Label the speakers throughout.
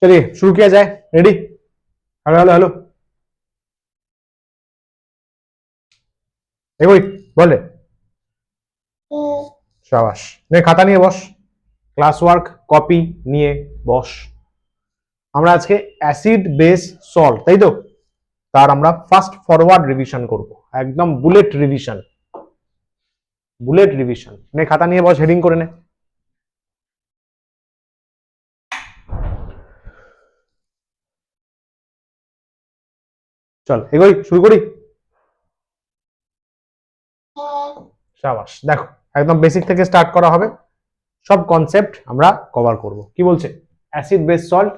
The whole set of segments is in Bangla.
Speaker 1: चलिए शुरू किया जाए। रेडी? हेलो हेलो हेलो, এগোই বলে। শাবাশ, নে খাতা নিয়ে বস, ক্লাস ওয়ার্ক কপি নিয়ে বস। আমরা আজকে অ্যাসিড বেস সল্ট, তাই তো? তার আমরা ফাস্ট ফরওয়ার্ড রিভিশন করব, একদম বুলেট রিভিশন। বুলেট রিভিশন, নে খাতা নিয়ে বস, হেডিং করে নে। চল এগোই, শুরু করি। শাবাশ, দেখো একদম বেসিক থেকে স্টার্ট করা হবে, সব কনসেপ্ট আমরা কভার করব। কি বলছে? Acid base salt,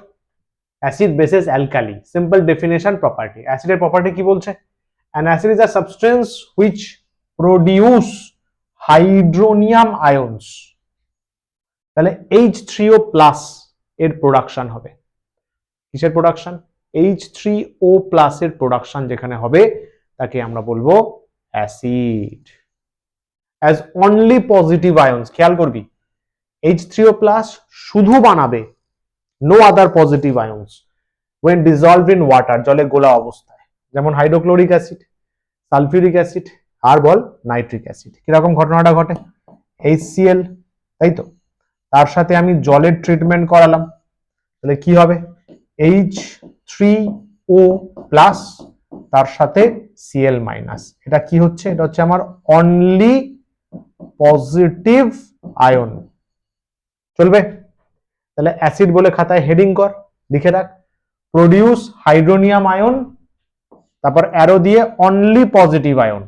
Speaker 1: acid bases alkali, simple definition, property. অ্যাসিডের প্রপার্টি কি বলছে? An acid is a substance which produce hydronium ions. তাহলে H3O প্লাস এর প্রোডাকশন হবে। কিসের প্রোডাকশন? H3O প্লাস এর প্রোডাকশন যেখানে হবে তাকে আমরা বলবো acid. As only positive ions, খেয়াল করবি H3O প্লাস শুধু বানাবে, no other positive ions when dissolved in water, জলে গোলা অবস্থায়, যেমন হাইড্রোক্লোরিক অ্যাসিড, সালফিউরিক অ্যাসিড আর বল নাইট্রিক অ্যাসিড। কিরকম ঘটনাটা ঘটে? HCl, তাই তো? তার সাথে আমি জলের ট্রিটমেন্ট করালাম, তাহলে কি হবে? H3O প্লাস তার সাথে Cl মাইনাস। এটা কি হচ্ছে? এটা হচ্ছে আমার অনলি পজিটিভ আয়ন। চলবে? তাহলে অ্যাসিড বলে খাতায় হেডিং কর, লিখে রাখ প্রডিউস হাইড্রোনিয়াম আয়ন, তারপর অ্যারো দিয়ে অনলি পজিটিভ আয়ন।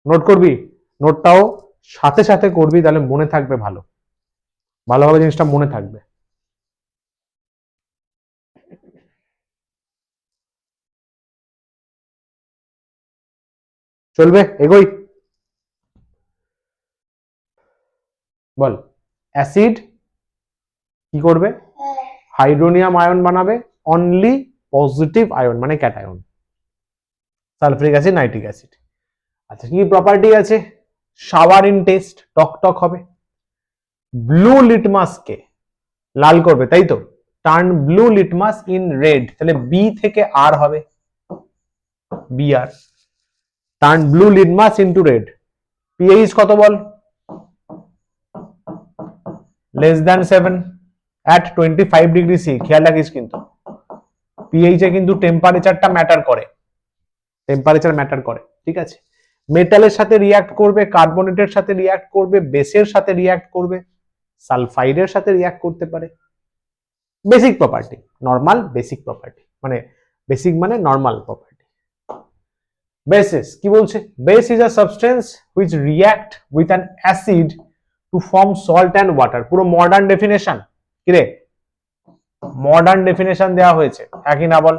Speaker 1: নোট করবি, নোটটাও সাথে সাথে করবি, তাহলে মনে থাকবে, ভালোভাবে জিনিসটা মনে থাকবে। চলবে? এগোই, বল। অ্যাসিড কি করবে? হাইড্রোনিয়াম আয়ন বানাবে, অনলি পজিটিভ আয়ন মানে cation, sulphuric acid, nitric acid. আচ্ছা, কি প্রপার্টি আছে? শাওয়ার ইন টেস্ট, টক টক হবে। ব্লু লিটমাসকে লাল করবে, তাই তো? Turn blue litmus in red, তাহলে বি থেকে আর হবে, B R. Turn blue litmus into red. PH কত বল? Less than 7 at 25 degree C. খেয়াল রাখিস কিন্তু পিএইচ এ কিন্তু টেম্পারেচারটা ম্যাটার করে, টেম্পারেচার ম্যাটার করে, ঠিক আছে? মেটালের সাথে রিয়াক্ট করবে, কার্বনেটের সাথে রিয়াক্ট করবে, বেসের সাথে রিয়াক্ট করবে, সালফাইডের সাথে রিয়াক্ট করতে পারে। Basic property, normal basic property, মানে বেসিক মানে নর্মাল প্রপার্টি। বেসেস কি বলছে? Base is a substance which react with an acid to form salt and water. পুরো মডার্ন ডেফিনেশন, কিরে মডার্ন ডেফিনেশন দেওয়া হয়েছে, একই না বল?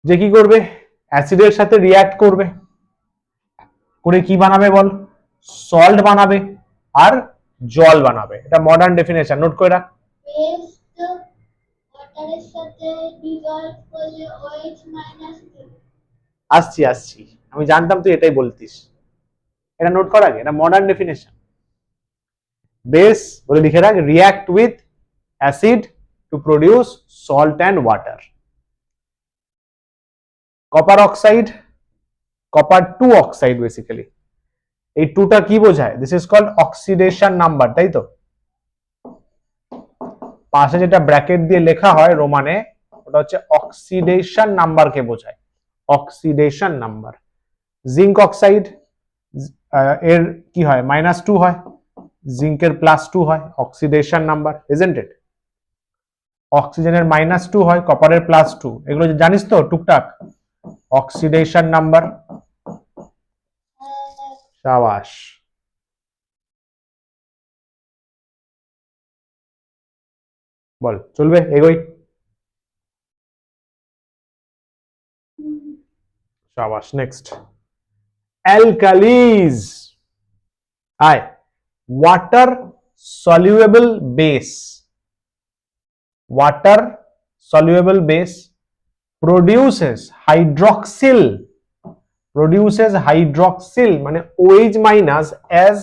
Speaker 1: যে কি করবে? অ্যাসিডের সাথে রিয়াক্ট করবে, করে কি বানাবে বল? সল্ট বানাবে আর জল বানাবে। এটা মডার্ন ডেফিনেশন, নোট করে রাখ। আসছি আসছি, আমি জানতাম তুই এটাই বলতিস, এটা নোট করা আগে, এটা মডার্ন ডেফিনেশন। বেস বলে লিখে রাখ, react with acid to produce salt and water. Copper oxide, copper 2 oxide basically. এই 2টা কি বোঝায়? This is called oxidation number, তাই তো? পাশে যেটা ব্র্যাকেট দিয়ে লেখা হয় রোমানে, ওটা হচ্ছে অক্সিডেশন নাম্বারকে বোঝায়, অক্সিডেশন নাম্বার। জিঙ্ক অক্সাইড এর কি হয়? -2 হয়, জিঙ্কের +2 হয়, অক্সিডেশন নাম্বার, ইজন্ট ইট? অক্সিজেনের -2 হয়, কপারের +2, এগুলো জানিস তো টুকটাক, অক্সিডেশন নাম্বার। শাবাশ, বল। চলবে? এগোই। শাবাশ, নেক্সট অ্যালকালিজ। আয়, water soluble base, water soluble base produces hydroxyl produces hydroxyl মানে OH minus as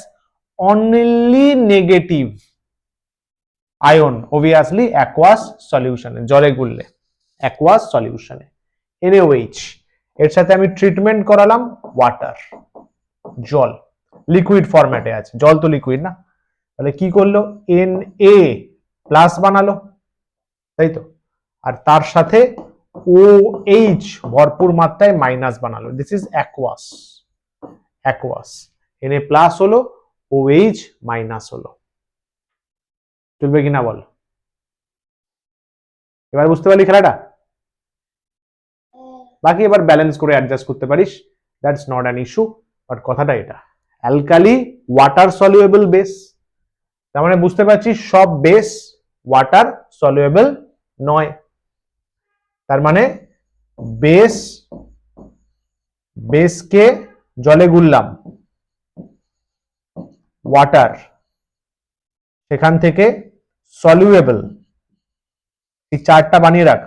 Speaker 1: only negative ion, obviously aqueous solution, জলে গুললে aqueous solution NaOH, এর সাথে আমি ট্রিটমেন্ট করালাম ওয়াটার, জল, লিকুইড ফরম্যাটে আছে, জল তো লিকুইড না, তাহলে কি করলো Na প্লাস বানালো, তাই তো, আর তার সাথে OH ভরপুর মাত্রায় মাইনাস বানালো, this is aqueous, aqueous, Na plus হলো OH মাইনাস হলো, চলবে কিনা বল, এবার বুঝতে পারলি খেলাটা, বাকি এবার ব্যালেন্স করে অ্যাডজাস্ট করতে পারিস, that's not an issue, but কথাটা এটা, অ্যালকালি ওয়াটার সলিউবল বেস, তার মানে বুঝতে পারছিস সব বেস ওয়াটার সলিউবল নয়, তার মানে বেসকে জলে গুললাম, ওয়াটার, সেখান থেকে সলিউবল, এই চারটা বানিয়ে রাখ,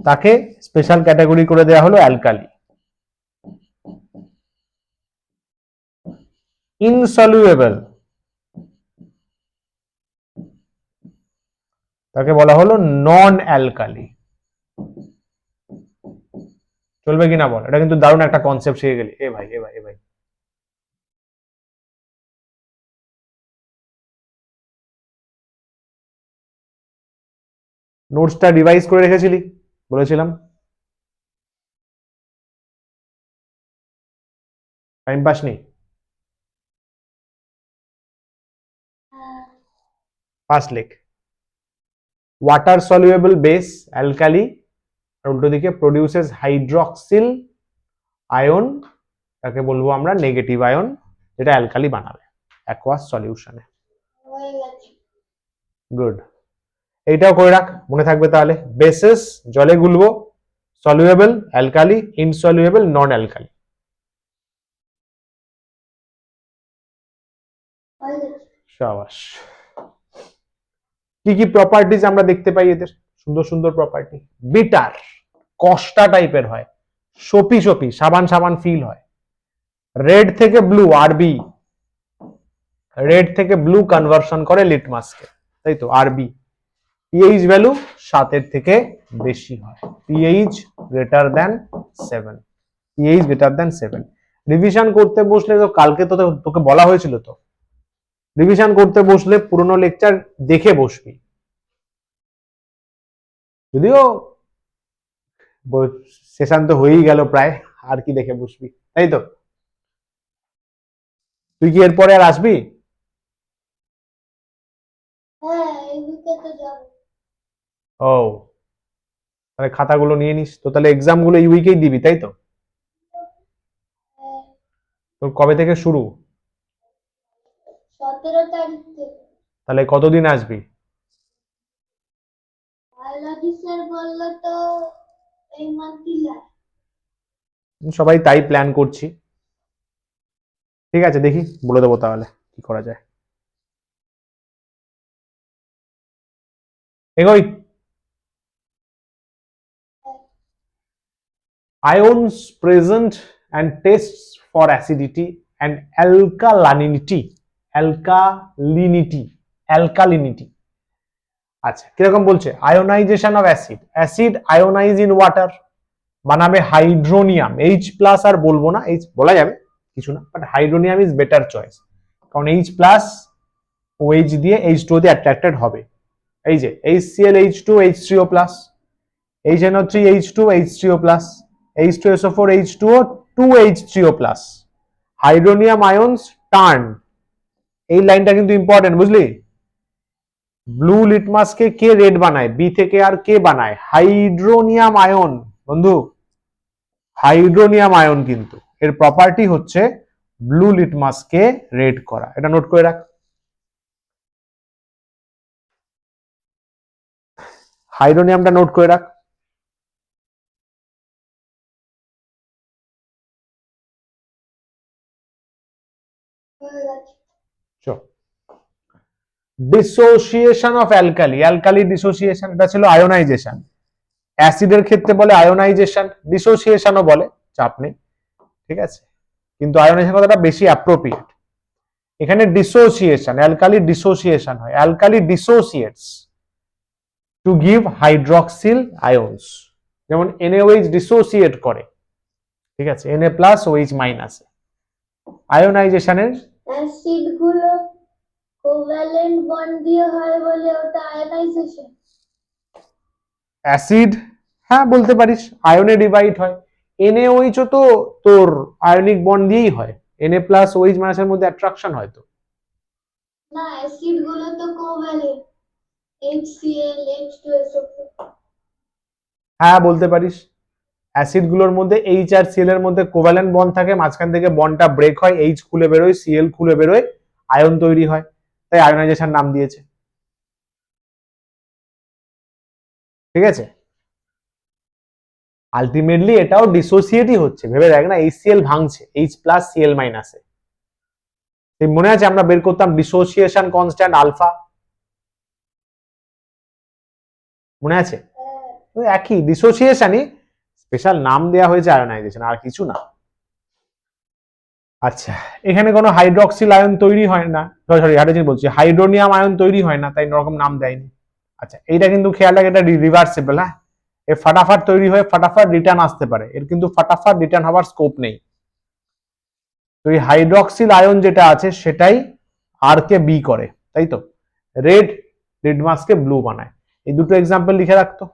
Speaker 1: তাকে স্পেশাল ক্যাটাগরি করে দেওয়া হলো অ্যালকালি। ইনসলিউবল তাকে বলা হলো নন অ্যালকালি, চলবে কিনা বল, এটা কিন্তু দারুণ একটা কনসেপ্ট শিখে গেলি, এ ভাই এ ভাই এ ভাই, নোটসটা রিভাইজ করে রেখেছিলি বলেছিলাম, টাইম পাস নেই, ফার্স্ট লেখ ওয়াটার সলিউবল বেস অ্যালকালি, আর উল্টো দিকে প্রডিউসেস হাইড্রক্সিল আয়ন, তাকে বলবো আমরা নেগেটিভ আয়ন, যেটা অ্যালকালি বানাবে অ্যাকুয়াস সলিউশনে, গুড, এইটাও করে রাখ, মনে থাকবে তাহলে, বেসেস জলে গুলবো, সলিউবল অ্যালকালি, ইনসলিউবল নন অ্যালকালি, শাবাশ। কি কি প্রপার্টিজ আমরা দেখতে পাই এদের, সুন্দর সুন্দর প্রপার্টি, বিটার কষ্টা টাইপের হয়, সপি সপি সাবান সাবান ফিল হয়, রেড থেকে ব্লু আরবি, রেড থেকে ব্লু কনভার্সন করে লিটমাসকে, তাই তো আরবি, পিএইচ ভ্যালু 7 থেকে বেশি হয়, pH greater than 7, pH greater than 7, revision করতে বসলে তো কালকে তো তোকে বলা হয়েছিল, তো রিভিশন করতে বসলে পুরনো লেকচার দেখে বসবি, যদিও সেশন তো হয়েই গেল প্রায়, আর কি দেখে বসবি, তাই তো, তুই কি এরপরে আর আসবি? ও তাহলে খাতাগুলো নিয়ে নিস তো, তাহলে এক্সাম গুলো এই উইকেই দিবি, তাই তো, তোর কবে থেকে শুরু?
Speaker 2: 17 তারিখ থেকে।
Speaker 1: তাহলে কতদিন আসবি?
Speaker 2: বায়োলজি স্যার বলল তো এই মান্থই লাস্ট,
Speaker 1: সবাই তাই প্ল্যান করছি, ঠিক আছে দেখি বলে দেবো তাহলে কি করা যায়, এগোই। Ions present and tests for acidity and alkalinity, alkalinity, আচ্ছা কিরকম বলছে, ionisation of acid, acid ionise in water, বানাবে হাইড্রোনিয়াম, H প্লাস আর বলবো না, H বলা যাবে কিছু না, but hydronium is better choice, কারণ H প্লাস OH দিয়ে H2 দিয়ে অ্যাট্রাক্টেড হবে, এই যে HCl H2 H3O plus, HNO3 H2 H3O plus, H2SO4 H2O 2H3O plus, hydronium ions turn, এই লাইনটা কিন্তু ইম্পর্টেন্ট বুঝলি, ব্লু লিটমাসকে কে রেড বানায়, বি থেকে আর কে বানায়, হাইড্রোনিয়াম আয়ন বন্ধু, হাইড্রোনিয়াম আয়ন, কিন্তু এর প্রপার্টি হচ্ছে ব্লু লিটমাসকে রেড করা, এটা নোট করে রাখ, হাইড্রোনিয়ামটা নোট করে রাখ, dissociation of alkali, alkali dissociation, এটা ছিল আয়োনাইজেশন, অ্যাসিডের ক্ষেত্রে বলে আয়োনাইজেশন, ডিসোসিয়েশনও বলে, চাপ নেই, ঠিক আছে, কিন্তু আয়োনাইজেশন কথাটা বেশি অ্যাপ্রোপ্রিয়েট। এখানে ডিসোসিয়েশন, অ্যালকালি ডিসোসিয়েশন হয়, alkali dissociates to give hydroxyl ions, যেমন NaOH ডিসোসিয়েট করে, ঠিক আছে, Na প্লাস OH মাইনাস। আয়োনাইজেশনের
Speaker 2: অ্যাসিড গুলো কোভ্যালেন্ট বন্ড দিয়ে হয় বলে ওটা আয়নাইজেশন।
Speaker 1: অ্যাসিড, হ্যাঁ বলতে পারিস, আয়নে ডিভাইড হয়। NaOH ও তো তোর আয়নিক বন্ড দিয়েই হয়, Na প্লাস OH মাইনাসের মধ্যে অ্যাট্রাকশন হয় তো।
Speaker 2: না, অ্যাসিড গুলো তো কোভ্যালেন্ট, HCl H2SO4।
Speaker 1: হ্যাঁ বলতে পারিস, অ্যাসিড গুলোর মধ্যে H আর Cl এর মধ্যে কোভ্যালেন্ট বন্ড থাকে, মাঝখান থেকে বন্ডটা ব্রেক হয়, H খুলে বেরোয়, Cl খুলে বেরোয়, আয়ন তৈরি হয়, তাই আয়নাইজেশন নাম দিয়েছে। ঠিক আছে, আলটিমেটলি এটাও ডিসোসিয়েটই হচ্ছে, ভেবে দেখ না, HCl ভাঙছে H প্লাস Cl মাইনাসে। মনে আছে আমরা বের করতাম ডিসোসিয়েশন কনস্ট্যান্ট আলফা, মনে আছে? ওই একই ডিসোসিয়েশনই, স্পেশাল নাম দেয়া হয়েছে আয়নাইজেশন, আর কিছু না। আচ্ছা, এখানে কোনো হাইড্রক্সিল আয়ন তৈরি হয় না, সরি হাইড্রোজেন বলছি, হাইড্রোনিয়াম আয়ন তৈরি হয় না, তাই এরকম নাম দেয়নি। আচ্ছা, এইটা কিন্তু খেয়াল রাখ, এটা রিভার্সিবল, হ্যাঁ, এর ফাটাফাট তৈরি হয়ে ফাটাফাট রিটার্ন আসতে পারে, এর কিন্তু ফাটাফাট রিটার্ন হওয়ার স্কোপ নেই। তো এই হাইড্রক্সিল আয়ন যেটা আছে সেটাই আর কে বি করে, তাই তো, রেড লিটমাসকে ব্লু বানায়। এই দুটো এক্সাম্পল লিখে রাখতো,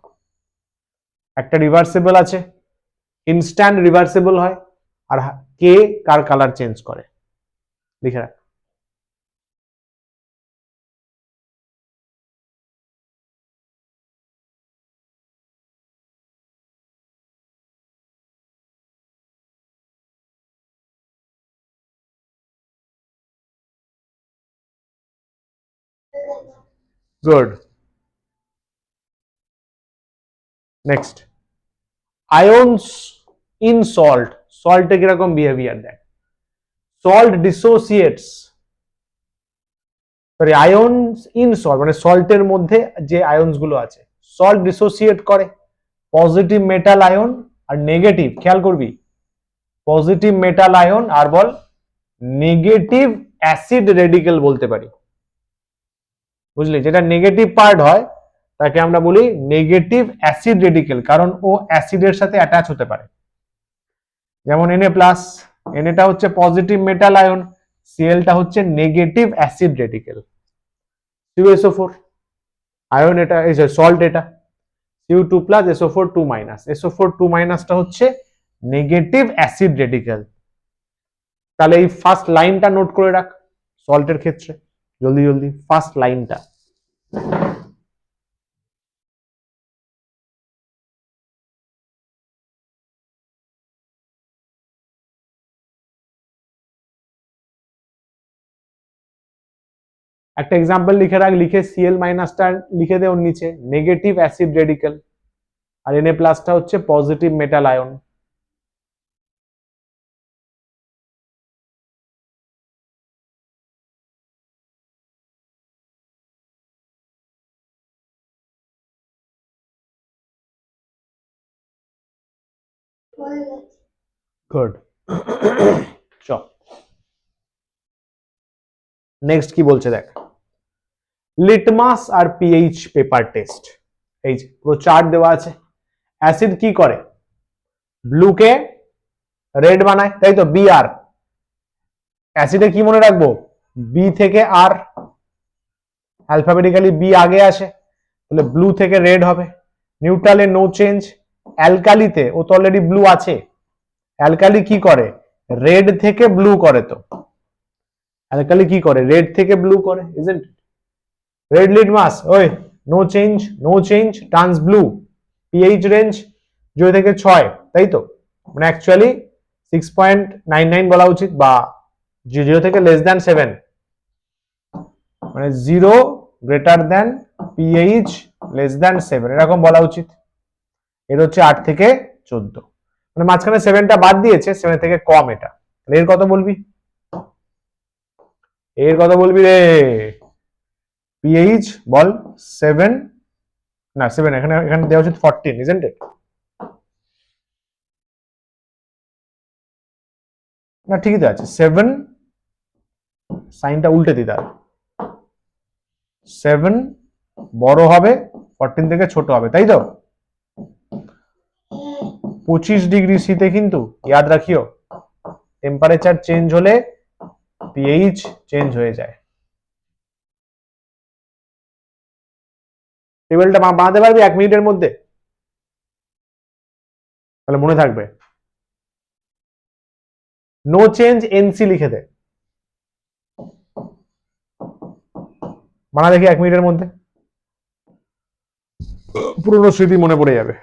Speaker 1: একটা রিভার্সিবল আছে, ইনস্ট্যান্ট রিভার্সিবল হয়, আর কে কার কালার চেঞ্জ করে, লিখে রাখ। Good, next, ions in salt, সল্টে কিরকম বিহেভিয়ার দেয়। Salt dissociates, sorry ions in salt মানে সল্টের মধ্যে যে আয়নস গুলো আছে, সল্ট ডিসোসিয়েট করে পজিটিভ মেটাল আয়ন আর নেগেটিভ, খেয়াল করবি, পজিটিভ মেটাল আয়ন আর বল নেগেটিভ অ্যাসিড রেডিকেল বলতে পারি, বুঝলি, যেটা নেগেটিভ পার্ট হয় তাকে আমরা বলি নেগেটিভ অ্যাসিড রেডিকেল, কারণ ও অ্যাসিডের সাথে অ্যাটাচ হতে পারে। যেমন Na প্লাস, Na হচ্ছে পজিটিভ মেটাল আয়ন, Cl হচ্ছে negative acid radical. CuSO4 ion, এটা এই যে সল্ট, এটা Cu2 plus SO4 2 minus, SO4 2 মাইনাসটা হচ্ছে নেগেটিভ অ্যাসিড রেডিকেল। তাহলে এই ফার্স্ট লাইনটা নোট করে রাখ সল্টের ক্ষেত্রে, জলদি জলদি ফার্স্ট লাইনটা। একটা এক্সাম্পল লিখে রাখ, লিখে Cl মাইনাসটা লিখে দে ওর নিচে, নেগেটিভ অ্যাসিড রেডিকেল, আর Na প্লাসটা হচ্ছে পজিটিভ মেটাল আয়ন। গুড, চ নেক্সট কি বলছে দেখ, লিটমাস আর পিএইচ পেপার টেস্ট। এই যে পুরো চার্ট দেওয়া আছে, অ্যাসিড কি করে, ব্লুকে রেড বানায়, তাই তো, বি আর, অ্যাসিডে কি মনে রাখবো, বি থেকে আর, অ্যালফাবেটিক্যালি বি আগে আসে, তাহলে ব্লু থেকে রেড হবে। নিউট্রালে নো চেঞ্জ, অ্যালকালিতে ও তো অলরেডি ব্লু আছে, অ্যালকালি কি করে, রেড থেকে ব্লু করে, তো অ্যালকালি কি করে, রেড থেকে ব্লু করে, ইজন্ট ইট? রেড লিটমাস, ওই no change, no change, turns blue, pH range 0 থেকে 6, তাই তো, মানে অ্যাকচুয়ালি 6.99 বলা উচিত, বা 0 থেকে লেস দ্যান 7, মানে 0 greater than pH less than 7, এরকম বলা উচিত। এর হচ্ছে 8 থেকে 14, মানে মাঝখানে 7টা বাদ দিয়েছে, 7 থেকে কম এটা, এর কত বলবি, এর কত বলবি রে, পিএইচ বল 7, না 7, এখানে এখানে দেওয়া উচিত 14, ইজন্ট ইট? না ঠিকই তো আছে, 7 সাইনটা উল্টে দিতে হবে, 7 বড় হবে 14 থেকে ছোট হবে, তাই তো? 25 ডিগ্রি সিতে কিন্তু ইয়াদ রাখিও টেম্পারেচার চেঞ্জ হলে পিএইচ চেঞ্জ হয়ে যায়। টেবিলটা বানাতে পারবি 1 মিনিটের মধ্যে? তাহলে মনে থাকবে, নো চেঞ্জ এনসি লিখে দে, বানা দেখি 1 মিনিটের মধ্যে, পুরনো স্মৃতি মনে পড়ে যাবে।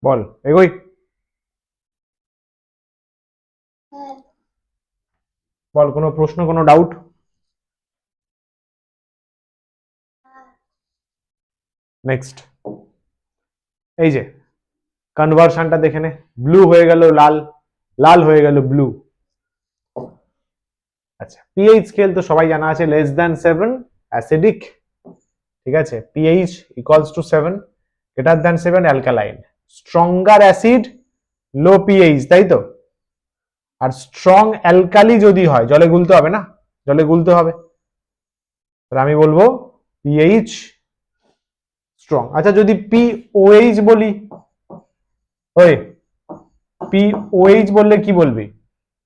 Speaker 1: বল এগোই, বল কোনো প্রশ্ন, কোনো ডাউট? নেক্সট, এই যে কনভার্সনটা দেখে নে, ব্লু হয়ে গেল লাল, লাল হয়ে গেল ব্লু। আচ্ছা, পিএইচ স্কেল তো সবাই জানা আছে, লেস দ্যান 7 অ্যাসিডিক, ঠিক আছে, pH equals to 7, greater than 7 alkaline. Stronger acid low pH, তাই তো? আর স্ট্রং অ্যালকালি যদি হয়, জলে গুলতে হবে না, জলে গুলতে হবে, তাহলে আমি বলবো পিএইচ স্ট্রং। আচ্ছা যদি পিওএইচ বলি, ওই পিওএইচ বললে কি বলবি?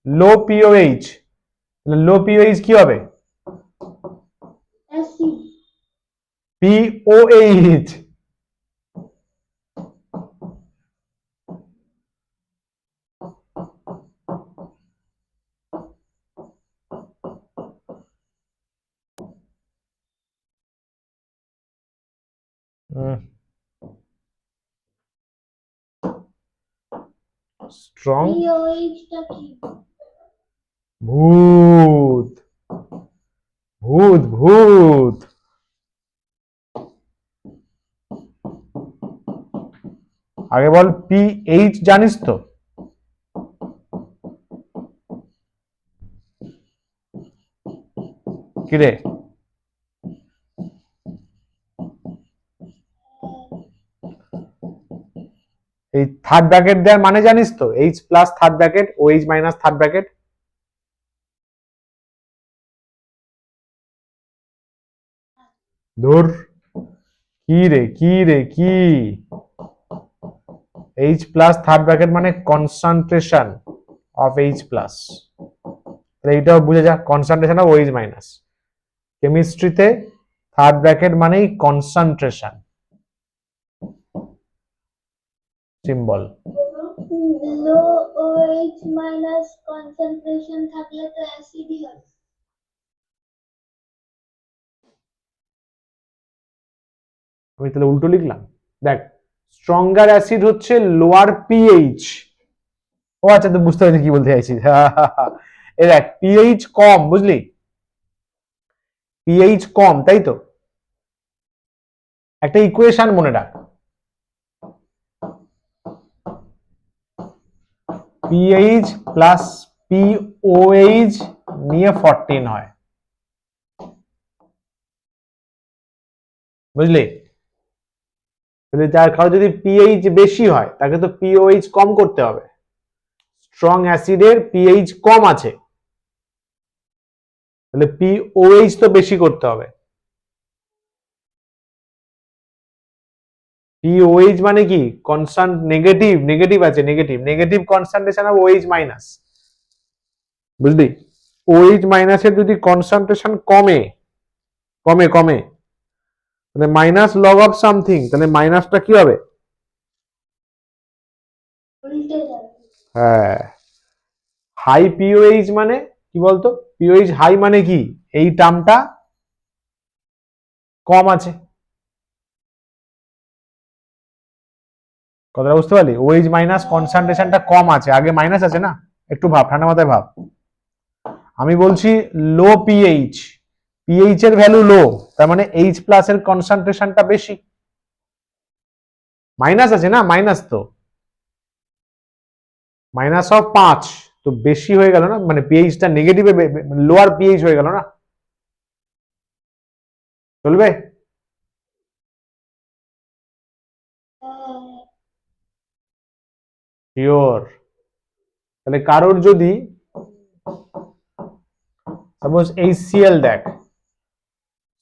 Speaker 1: লো পিওএইচ, লো পিওএইচ কি হবে? পিওএইচ। স্ট্রং ভূত ভূত ভূত, আগে বল পিএইচ জানিস তো? কিরে এই থার্ড ব্র্যাকেট দেওয়ার মানে জানিস তো? H plus third bracket, OH minus third bracket. ধুর, কি রে কি রে কি? এইচ প্লাস থার্ড ব্র্যাকেট মানে কনসেন্ট্রেশন অফ এইচ প্লাস, এইটাও বুঝে যা, কনসেন্ট্রেশন অফ ওএইচ মাইনাস। কেমিস্ট্রিতে থার্ড ব্র্যাকেট মানেই concentration symbol.
Speaker 2: Low OH minus concentration থাকলে তো অ্যাসিডই হবে।
Speaker 1: আমি তাহলে উল্টো লিখলাম, দেখ স্ট্রঙ্গার অ্যাসিড হচ্ছে লোয়ার পিএইচ। ও আচ্ছা, তো বুঝতে পারছি কি বলতে চাইছিস। এই দেখ পিএইচ কম, বুঝলি, পিএইচ কম, তাই তো? একটা ইকুয়েশন মনে রাখ, পিএইচ প্লাস পিওএইচ নিয়ে 14 হয়, বুঝলি? তাহলে যার কারো যদি পিএইচ বেশি হয় তাকে তো পিওএইচ কম করতে হবে। স্ট্রং অ্যাসিডের পিএইচ কম আছে, তাহলে পিওএইচ তো বেশি করতে হবে। POH মানে কি কনস্ট্যান্ট নেগেটিভ আছে, negative concentration of OH minus, বুঝলি? OH মাইনাসের যদি কনসেন্ট্রেশন কমে তাহলে মাইনাস লগ অফ সামথিং, তাহলে মাইনাসটা কি হবে?
Speaker 2: উল্টে যাবে।
Speaker 1: হ্যাঁ, হাই POH মানে কি বলতো? POH হাই মানে কি, এই টার্মটা কম আছে, কথাটা বুঝতে পারলি? OH মাইনাস কনসেন্ট্রেশনটা কম আছে, আগে মাইনাস আছে না। একটু ভাব, ঠান্ডা মাথায় ভাব। আমি বলছি লো পিএইচ এর ভ্যালু লো, তার মানে H প্লাস এর কনসেন্ট্রেশনটা বেশি। মাইনাস আছে না, মাইনাস তো মাইনাস অফ 5, তো বেশি হয়ে গেল না, মানে পিএইচটা নেগেটিভে, লোয়ার পিএইচ হয়ে গেল না, চলবে?
Speaker 2: হ্যাঁ,
Speaker 1: শিওর? তাহলে কারোর যদি সাপোজ HCl দেখ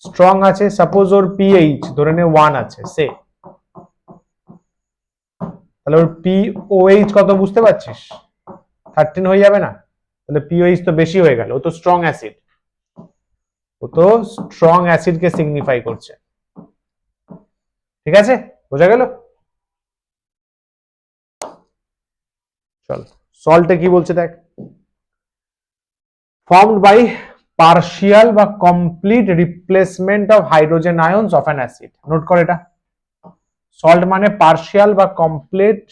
Speaker 1: স্ট্রং আছে, সাপোজ ওর পিএইচ ধরে নে 1 আছে সে, তাহলে ওর POH কত বুঝতে পারছিস? 13 হয়ে যাবে না? তাহলে POH তো বেশি হয়ে গেল, ও তো স্ট্রং অ্যাসিড, কে সিগনিফাই করছে। ঠিক আছে, বোঝা গেল? চল সল্টে কি বলছে দেখ, ফর্মড বাই পার্শিয়াল বা complete replacement of hydrogen ions of an acid. Note কর এটা, সল্ট মানে পার্শিয়াল বা কমপ্লিট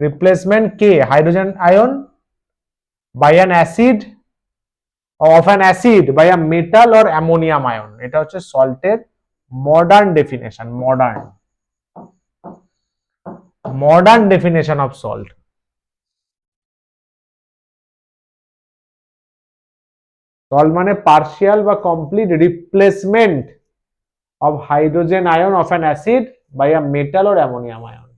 Speaker 1: রিপ্লেসমেন্ট কে hydrogen ion by an acid, of an acid by a metal or ammonium ion. এটা হচ্ছে সল্টের modern definition, modern definition of salt. Salt মানে পার্শিয়াল বা complete replacement of hydrogen ion of an acid by a metal or ammonium ion.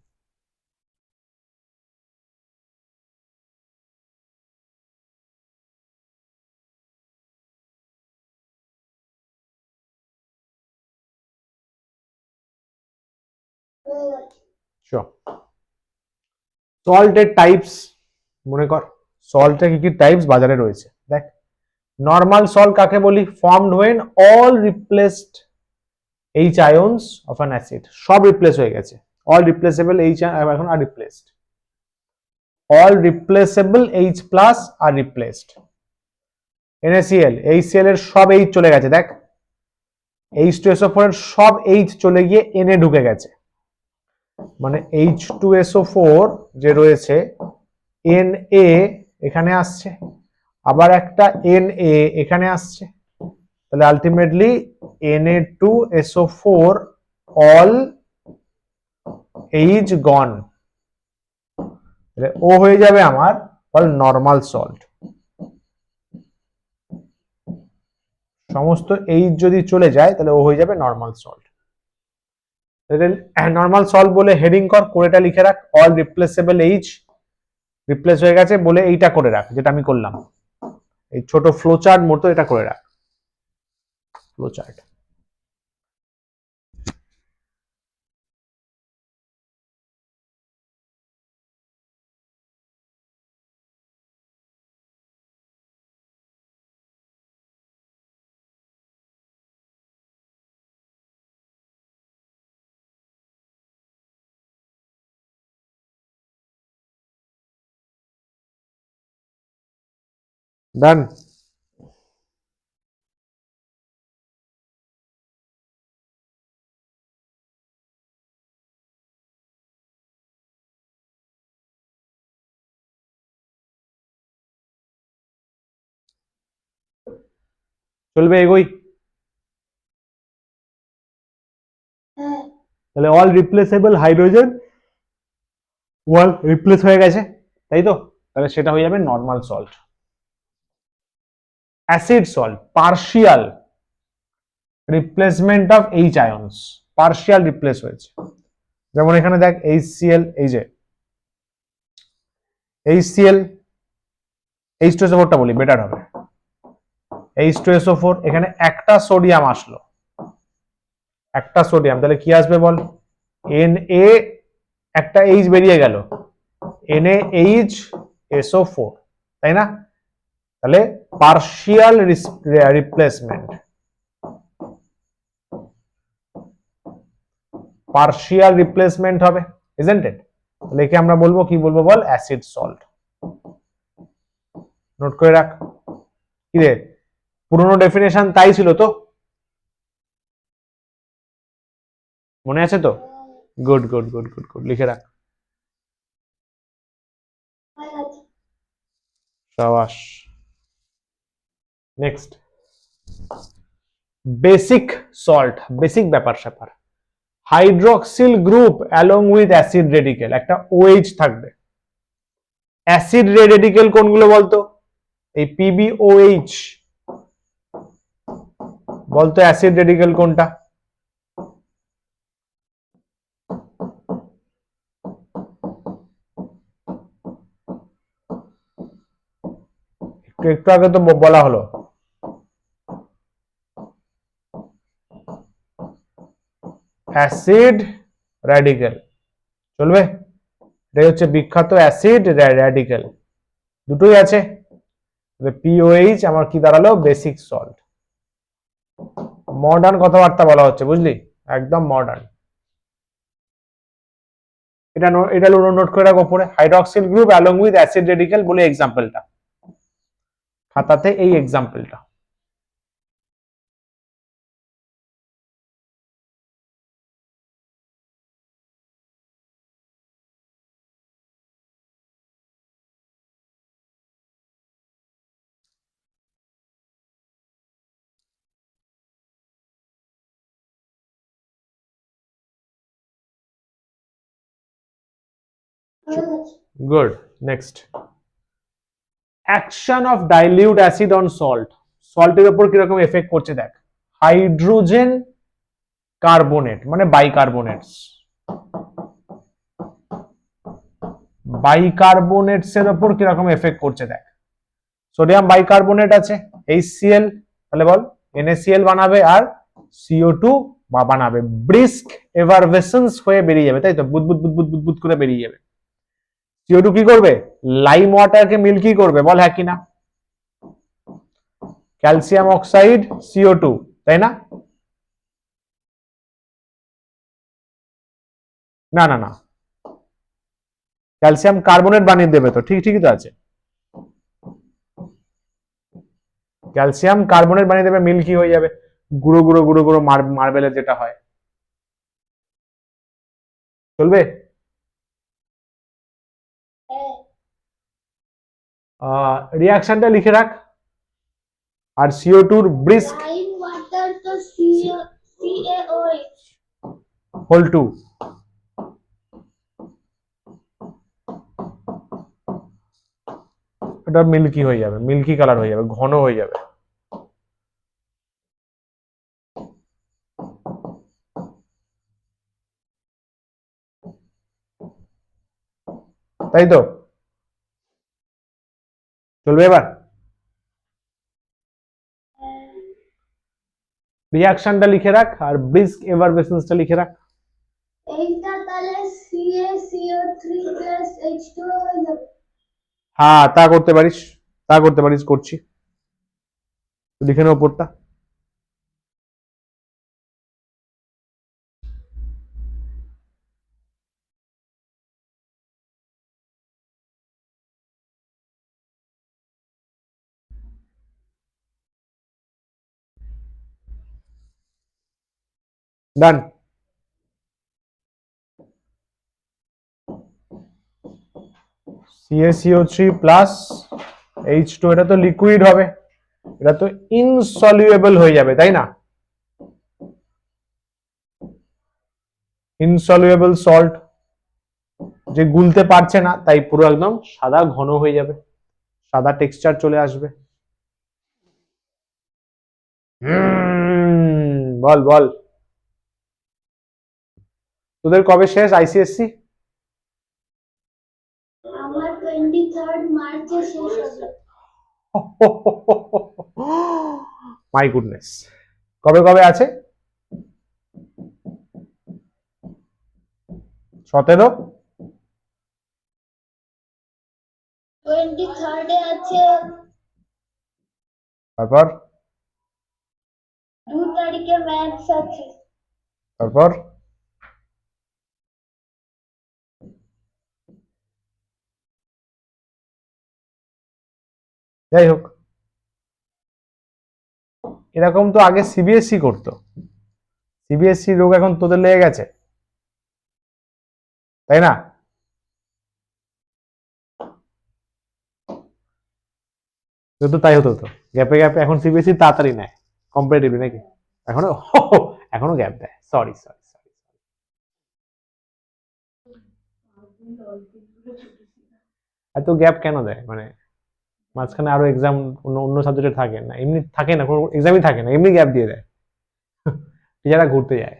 Speaker 2: হয়ে গেছে।
Speaker 1: সল্টের টাইপস মনে কর, সল্টের কি কি টাইপস বাজারে রয়েছে দেখ। নর্মাল সল্ট কাকে বলি? Formed when all replaced H ions of an acid, সব রিপ্লেস হয়ে গেছে, অল রিপ্লেসেবল H এখন আর replaced, all replaceable H plus আর রিপ্লেসড। NaCl, HCl এর সব H চলে গেছে, দেখ H2SO4 এর সব H চলে গিয়ে Na ঢুকে গেছে, মানে H2SO4 যে রয়েছে Na এখানে আসছে, আবার একটা Na এখানে আসছে, তাহলে আলটিমেটলি Na2SO4 অল H গন, তাহলে ও হয়ে যাবে আমার বল নর্মাল সল্ট। সমস্ত H যদি চলে যায় তাহলে ও হয়ে যাবে নর্মাল সল্ট। নর্মাল সল্ট বলে হেডিং কর, কোরেটা লিখে রাখ, অল রিপ্লেসেবল H রিপ্লেস হয়ে গেছে বলে এইটা করে রাখ, যেটা আমি করলাম, এই ছোট ফ্লো চার্ট মতো এটা করে রাখ, ফ্লো চার্ট। ডান? চলবে, এগোই?
Speaker 2: হ্যাঁ,
Speaker 1: তাহলে অল রিপ্লেসেবল হাইড্রোজেন ওয়াল রিপ্লেস হয়ে গেছে, তাই তো? তাহলে সেটা হয়ে যাবে normal salt. Acid salt, partial replacement of H ions, partial replace হয়েছে, যেমন এখানে দেখ HCl, এই যে HCl, H2SO4 টা বলি বেটার হবে, H2SO4 এখানে একটা সোডিয়াম আসলো, একটা সোডিয়াম, তাহলে কি আসবে বল? Na একটা এইচ বেরিয়ে গেল, NaHSO4, তাই না? তাহলে পার্শিয়াল রিপ্লেসমেন্ট, পার্শিয়াল রিপ্লেসমেন্ট হবে, ইজন্ট ইট? তাহলে একে আমরা বলবো কি বলবো বল? Acid salt. নোট করে রাখ। কি রে, পুরনো ডেফিনেশন তাই ছিল তো, মনে আছে তো? Good good good good good, লিখে রাখ। শাবাশ। নেক্সট, বেসিক সল্ট, বেসিক ব্যাপার স্যাপার। Hydroxyl group along with acid radical, একটা OH থাকবে। অ্যাসিড রেডিকেল কোনগুলো বলতো? এই PbOH, বলতো অ্যাসিড রেডিকেল কোনটা? একটু আগে তো বলা হলো, অ্যাসিড র্যাডিক্যাল, চলবে? এটা হচ্ছে বিখ্যাত অ্যাসিড র্যাডিক্যাল, দুটোই আছে। POH আমার কি দাঁড়ালো? Basic salt. মডার্ন কথাবার্তা বলা হচ্ছে, বুঝলি? একদম মডার্ন। এটা নোট করে রাখো পরে, hydroxyl group along with acid radical বলে এক্সাম্পলটা, খাতাতে এই এক্সাম্পলটা। Good, next, action of dilute acid on salt, সল্টের উপর কিরকম এফেক্ট করছে দেখ। হাইড্রোজেন কার্বনেট মানে বাইকার্বনেটস, বাইকার্বনেটস এর উপর কিরকম এফেক্ট করছে দেখ। সোডিয়াম বাইকার্বনেট আছে HCl, তাহলে বল NaCl বানাবে আর CO2 বানাবে, ব্রিস্ক এভারভেসেন্স হয়ে বেরিয়ে যাবে, তাই তো? বুদবুদ বুদবুদ বুদবুদ করে বেরিয়ে যাবে। CO2 কি করবে? লাইম ওয়াটারকে মিল্কি করবে, বল হ্যাঁ কি না? ক্যালসিয়াম অক্সাইড CO2, তাই না? না না না, ক্যালসিয়াম কার্বনেট বানিয়ে দেবে তো, ঠিকই তো আছে। ক্যালসিয়াম কার্বনেট বানিয়ে দেবে, মিল্কি হয়ে যাবে, গুঁড়ো গুঁড়ো গুঁড়ো গুঁড়ো মার্বেলের যেটা হয়, চলবে? রিয়াকশনটা লিখে রাখ। আর CO2 ব্রিস্ক
Speaker 2: লাইম ওয়াটার তো CaOH
Speaker 1: হোল 2, এটা মিল্কি হয়ে যাবে, মিল্কি কালার হয়ে যাবে, ঘন হয়ে যাবে। তাই তো, চলবে? এবার রিয়াকশনটা লিখে রাখ আর ব্রিস্ক এভারভেসেন্সটা লিখে রাখ।
Speaker 2: এইটা তাহলে CaCO3 H2O হয়ে যাবে।
Speaker 1: হ্যাঁ, তা করতে পারিস, তা করতে পারিস, করছি, লিখে নে ওপরটা। ডান। CaCO3 প্লাস H2, এটা তো লিকুইড হবে, এটা তো ইনসলিউবল হয়ে যাবে, তাই না? ইনসলিউবল সল্ট, যে গুলতে পারছে না, তাই পুরো একদম সাদা ঘন হয়ে যাবে, সাদা টেক্সচার চলে আসবে। বল বল, তোদের কবে শেষ ICSC?
Speaker 2: আমার 23rd মার্চে শেষ হবে।
Speaker 1: মাই গুডনেস, কবে কবে আছে? 17
Speaker 2: 23rd আছে,
Speaker 1: তারপর
Speaker 2: 2 তারিখে ম্যাথস আছে,
Speaker 1: তারপর যাই হোক, এরকম তো আগে সিবিএসই করতো, সিবিএসই রোগ এখন তোদের লেগে গেছে, তাই না? তো তাই হতো, তো গ্যাপে গ্যাপে এখন সিবিএসই তাড়াতাড়ি নেয় কম্পারেটিভলি নাকি? এখনো এখনো গ্যাপ দেয়, সরি সরি সরি। এত গ্যাপ কেন দেয়? মানে মাঝখানে আরো এক্সাম অন্য অন্য সাবজেক্টে থাকে না, এমনি থাকে না, কোনো এক্সামই থাকে না, এমনি গ্যাপ দিয়ে দেয়। টিচাররা ঘুরতে যায়,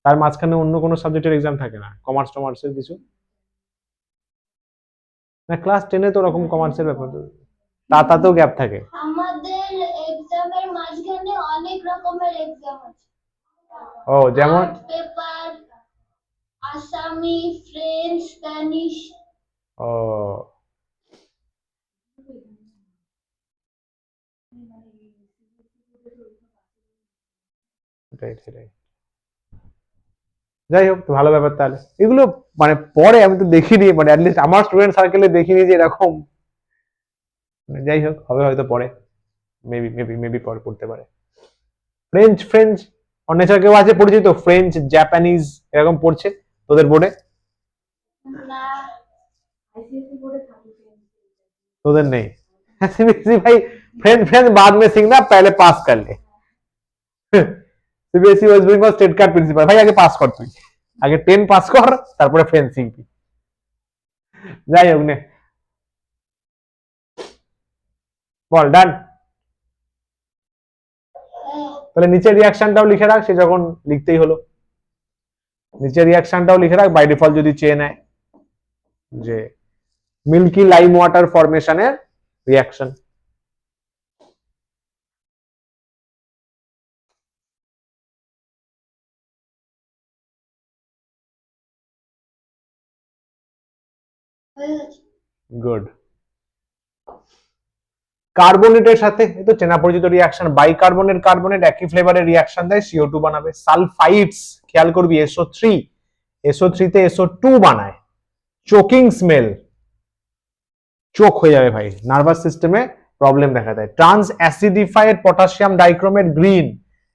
Speaker 1: তার মাঝখানে অন্য কোনো সাবজেক্টের এক্সাম থাকে না, কমার্স টমার্সের কিছু না, ক্লাস 10-এ তো ওরকম কমার্সের ব্যাপার, তাতেও গ্যাপ থাকে।
Speaker 2: আমাদের এক্সামের মাঝখানে অনেক রকমের এক্সাম আছে।
Speaker 1: ও যেমন
Speaker 2: পেপার, আসামি, ফ্রেঞ্চ, স্প্যানিশ।
Speaker 1: ও সেটাই। যাই হোক, ভালো ব্যাপার তাহলে। এগুলো মানে পরে আমি তো দেখিনি, মানে অ্যাটলিস্ট আমার স্টুডেন্ট সার্কেলে দেখিনি যে এরকম। যাই হোক, হবে হয়তো পরে, মেবি পরে পড়তে পারে। ফ্রেঞ্চ ফ্রেঞ্চ অন্যের কেউ আছে পরিচিত? ফ্রেঞ্চ, জাপানিজ এরকম পড়ছে তোদের বোর্ডে?
Speaker 2: না,
Speaker 1: তোদের নেই? सीबीएसई भाई, फ्रेंच फ्रेंच बाद में सीखना, पहले पास कर ले। सीबीएसई वेस्ट बेंगल स्टेट का प्रिंसिपल भाई, আগে পাস কর, তুই আগে 10 পাস কর, তারপরে ফ্রেঞ্চ শিখবি। যাই হোক, নে বল, ডান। তাহলে নিচে রিয়াকশনটাও লিখে রাখ, সে যখন লিখতেই হলো, নিচে রিয়াকশনটাও লিখে রাখ, বাই ডিফল্ট যদি চেয়ে নেয় যে মিল্কি লাইম ওয়াটার ফরমেশনের রিয়াকশন। গুড। কার্বনেটের সাথে এই তো চেনা পরিচিত রিয়াকশন, বাইকার্বনেট কার্বনেট একই ফ্লেভারের রিয়াকশন দেয়, CO2 বানাবে। সালফাইডস, খেয়াল করবি, SO3 তে SO2 বানায়, চোকিং স্মেল, চোক হয়ে যাবে ভাই, নার্ভাস সিস্টেমে প্রবলেম দেখা দেয়। ট্রান্স অ্যাসিডিফাইড পটাশিয়াম ডাইক্রোমেট গ্রিন,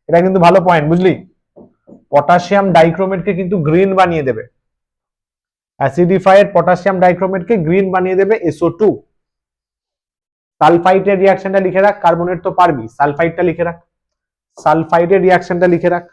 Speaker 1: এটা কিন্তু ভালো পয়েন্ট, বুঝলি? পটাশিয়াম ডাইক্রোমেটকে কিন্তু গ্রিন বানিয়ে দেবে, অ্যাসিডিফাইড পটাশিয়াম ডাইক্রোমেটকে গ্রিন বানিয়ে দেবে SO2। সালফাইডের রিয়াকশনটা লিখে রাখ, কার্বনেট তো পারবি, সালফাইডটা লিখে রাখ, সালফাইডের রিয়াকশনটা লিখে রাখ।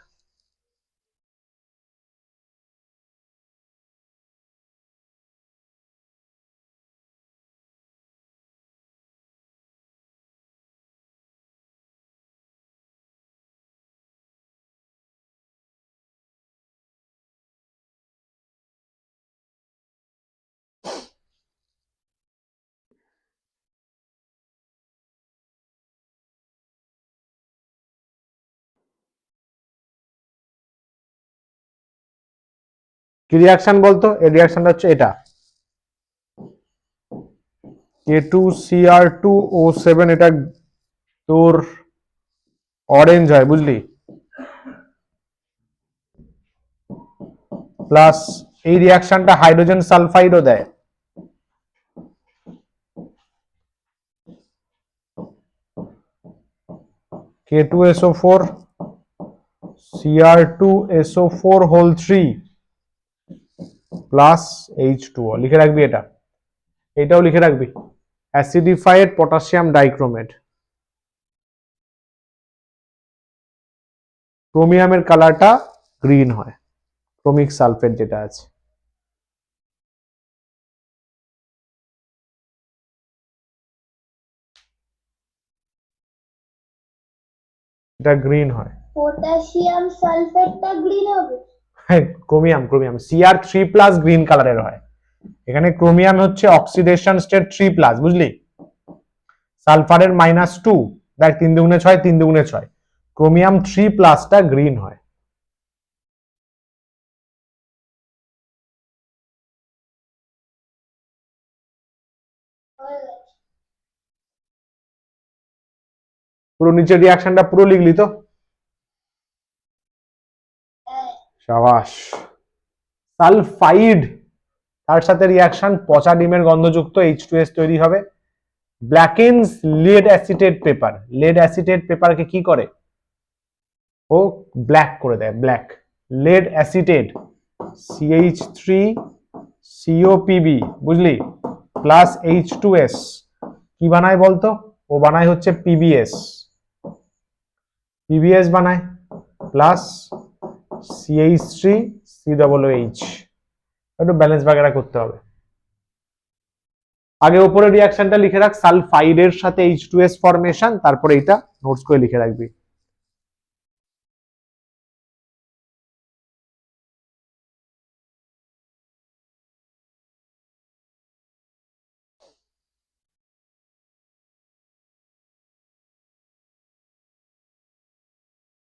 Speaker 1: কি রিয়াকশন বলতো? এই রিয়াকশনটা হচ্ছে এটা, K2Cr2O7, এটা তোর অরেঞ্জ হয়, বুঝলি? প্লাস এই রিয়াকশনটা হাইড্রোজেন সালফাইডও দেয়, K2SO4 Cr2SO4 whole 3 plus H2O, লিখে রাখবি এটা, এটাও লিখে রাখবি, অ্যাসিডিফাইড পটাশিয়াম ডাইক্রোমেট। ক্রোমিয়ামের কালারটা গ্রিন হয়, ক্রোমিক সালফেট যেটা আছে। এটা গ্রিন হয়,
Speaker 2: পটাশিয়াম সালফেটটা গ্রিন হবে।
Speaker 1: ক্রোমিয়াম Cr3+ গ্রিন কালারের হয়, এখানে ক্রোমিয়াম হচ্ছে অক্সিডেশন স্টেট 3+, বুঝলি? সালফারের -2, দেখ 3 দুগুণে 6, 3 দুগুণে 6, ক্রোমিয়াম 3+টা গ্রিন হয়। পুরো নিচের রিয়াকশনটা পুরো লিখলি তো? সাবাস। সালফাইড, তার সাথে রিয়াকশন পচা ডিমের গন্ধযুক্ত H2S তৈরি হবে। Blackens lead acetate paper, lead acetate পেপারকে কি করে? ও ব্ল্যাক করে দেয়, ব্ল্যাক। লেড অ্যাসিটেট CH3COPB, বুঝলি, প্লাস H2S কি বানায় বলতো? ও বানায় হচ্ছে PBS, PBS বানায় প্লাস CH3COOH। একটু ব্যালেন্স বাগেরা করতে হবে। আগে উপরে রিয়াকশনটা লিখে রাখ, সালফাইডের সাথে H2S ফরমেশন, তারপরে এটা নোটস করে লিখে রাখবি।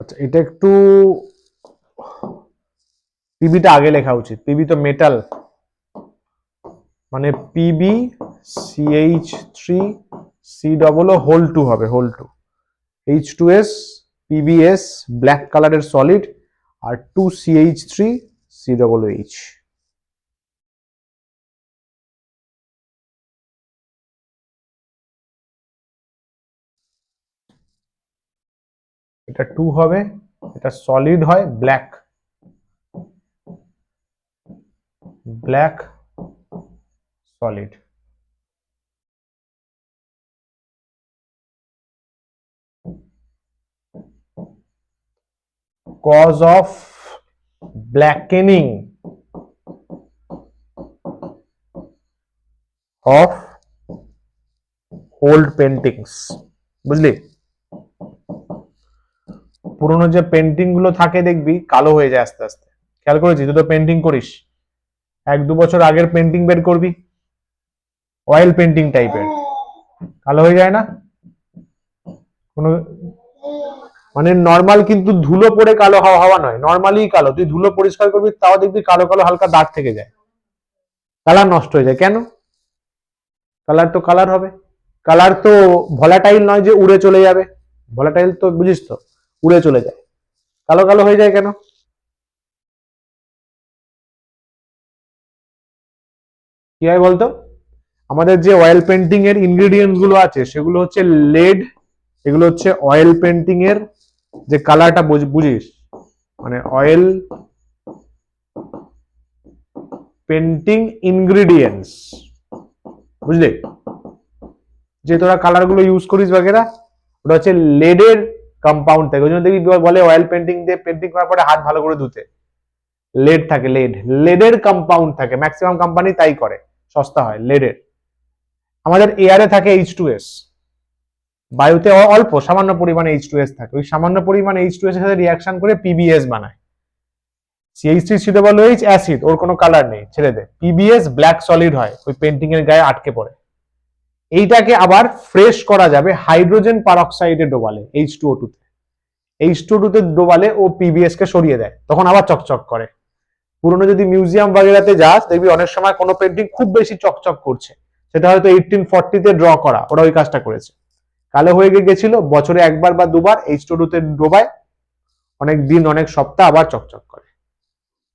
Speaker 1: আচ্ছা, এটা একটু পিবিটা আগে লেখা উচিত, পিবি তো মেটাল, মানে পিবি CH3COO হোল 2 হবে, হোল 2। H2S PBS ব্ল্যাক কালারের সলিড, আর 2CH3COOH। এটা 2 হবে, এটা সলিড হয় black, black solid. Cause of blackening of old paintings, বুঝলি? পুরোনো যে পেন্টিং গুলো থাকে দেখবি কালো হয়ে যায় আস্তে আস্তে, খেয়াল করেছিস? তুই তো পেন্টিং করিস, 1-2 বছর আগের পেন্টিং বের করবি, অয়েল পেন্টিং টাইপের, কালো হয়ে যায় না? কোনো মানে নর্মাল কিন্তু ধুলো পড়ে কালো হওয়া নয়, নর্মালি কালো। তুই ধুলো পরিষ্কার করবি তাও দেখবি কালো কালো হালকা দাগ থেকে যায়, কালার নষ্ট হয়ে যায়। কেন? কালার তো কালার হবে, কালার তো ভলাটাইল নয় যে উড়ে চলে যাবে, ভলাটাইল তো বুঝিস তো, উড়ে চলে যায়, কালো কালো হয়ে যায় কেন? কি হয় বলতো? আমাদের যে অয়েল পেন্টিং এর ইনগ্রেডিয়েন্টস গুলো আছে সেগুলো হচ্ছে লেড, এগুলো হচ্ছে অয়েল পেন্টিং এর যে কালারটা বুঝিস, মানে অয়েল পেন্টিং ইনগ্রেডিয়েন্টস, বুঝলি? যে তোরা কালার গুলো ইউজ করিস বাগেরা, ওটা হচ্ছে লেডের কম্পাউন্ড থাকে। ওই জন্য দেখবি বলে অয়েল পেন্টিং দিয়ে পেন্টিং করার পরে হাত ভালো করে ধুতে, লেড থাকে, লেড, লেডের কম্পাউন্ড থাকে, ম্যাক্সিমাম কোম্পানি তাই করে, সস্তা হয় লেডের। আমাদের এয়ারে থাকে H2S, বায়ুতে অল্প সামান্য পরিমাণে H2S থাকে, ওই সামান্য পরিমাণে H2S এর সাথে রিয়াকশন করে PBS বানায়। CH3COOH অ্যাসিড, ওর কোনো কালার নেই, ছেড়ে দে। PBS ব্ল্যাক সলিড হয়, ওই পেন্টিং এর গায়ে আটকে পড়ে। এইটাকে আবার ফ্রেশ করা যাবে হাইড্রোজেন পারঅক্সাইডে ডোবালে, H2O2 তে। H2O2 তে ডোবালে ও PBS কে সরিয়ে দেয়, তখন আবার চকচক করে। পুরনো যদি মিউজিয়াম বাগেরাতে যাস দেখবি অনেক সময় কোনো পেন্টিং খুব বেশি চকচক করছে, সেটা হয়তো 1840 তে ড্র করা, ওরা ওই কাজটা করেছে, কালো হয়ে গেছিল, বছরে একবার বা দুবার H2O2 তে ডোবায়, অনেক দিন অনেক সপ্তাহ আবার চকচক করে।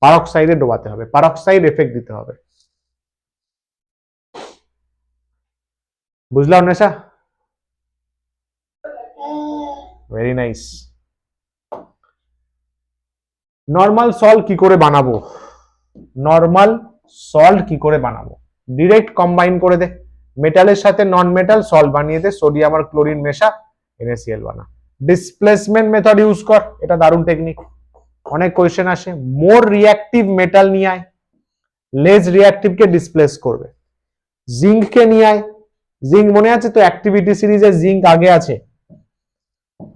Speaker 1: পারঅক্সাইডে ডোবাতে হবে, পারঅক্সাইড এফেক্ট দিতে হবে, বুঝলাম নেশা? Very nice. নর্মাল সল্ট কি করে বানাবো? নর্মাল সল্ট কি করে বানাবো? ডিরেক্ট কম্বাইন করে দে, মেটালের সাথে নন মেটাল সল্ট বানিয়ে দে, সোডিয়াম আর ক্লোরিন মেশা, NaCl বানা। ডিসপ্লেসমেন্ট মেথড ইউজ কর, এটা দারুণ টেকনিক, অনেক কোয়েশ্চেন আসে। মোর রিঅ্যাক্টিভ মেটাল নিয়ে আয়, লেস রিঅ্যাক্টিভ কে ডিসপ্লেস করবে। জিঙ্ক কে নিয়ে আয়, জিঙ্ক মনে আছে তো অ্যাক্টিভিটি সিরিজে জিঙ্ক আগে আছে,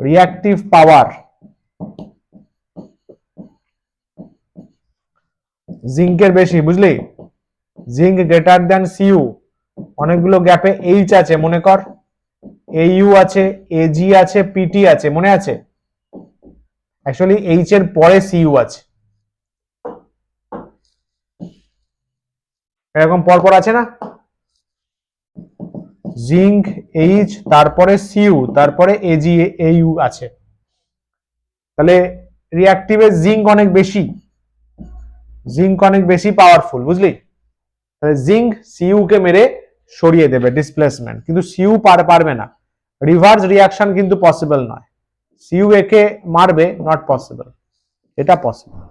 Speaker 1: রিঅ্যাক্টিভ পাওয়ার, জিঙ্কের বেশি, বুঝলি? জিঙ্ক গ্রেটার দ্যান Cu, অনেকগুলো গ্যাপে H আছে, মনে কর Au আছে, Ag আছে, Pt আছে, মনে আছে? অ্যাকচুয়ালি H এর পরে Cu আছে, এরকম পরপর আছে না? জিঙ্ক এইচ, তারপরে সিইউ, তারপরে এজি এইউ আছে, তাহলে রিঅ্যাক্টিভে জিঙ্ক অনেক বেশি পাওয়ারফুল, বুঝলি? তাহলে জিঙ্ক সিইউ কে মেরে সরিয়ে দেবে, ডিসপ্লেসমেন্ট। কিন্তু সিইউ পারবে না, রিভার্স রিয়াকশন কিন্তু পসিবল নয়, সিইউ একে মারবে, নট পসিবল, এটা পসিবল।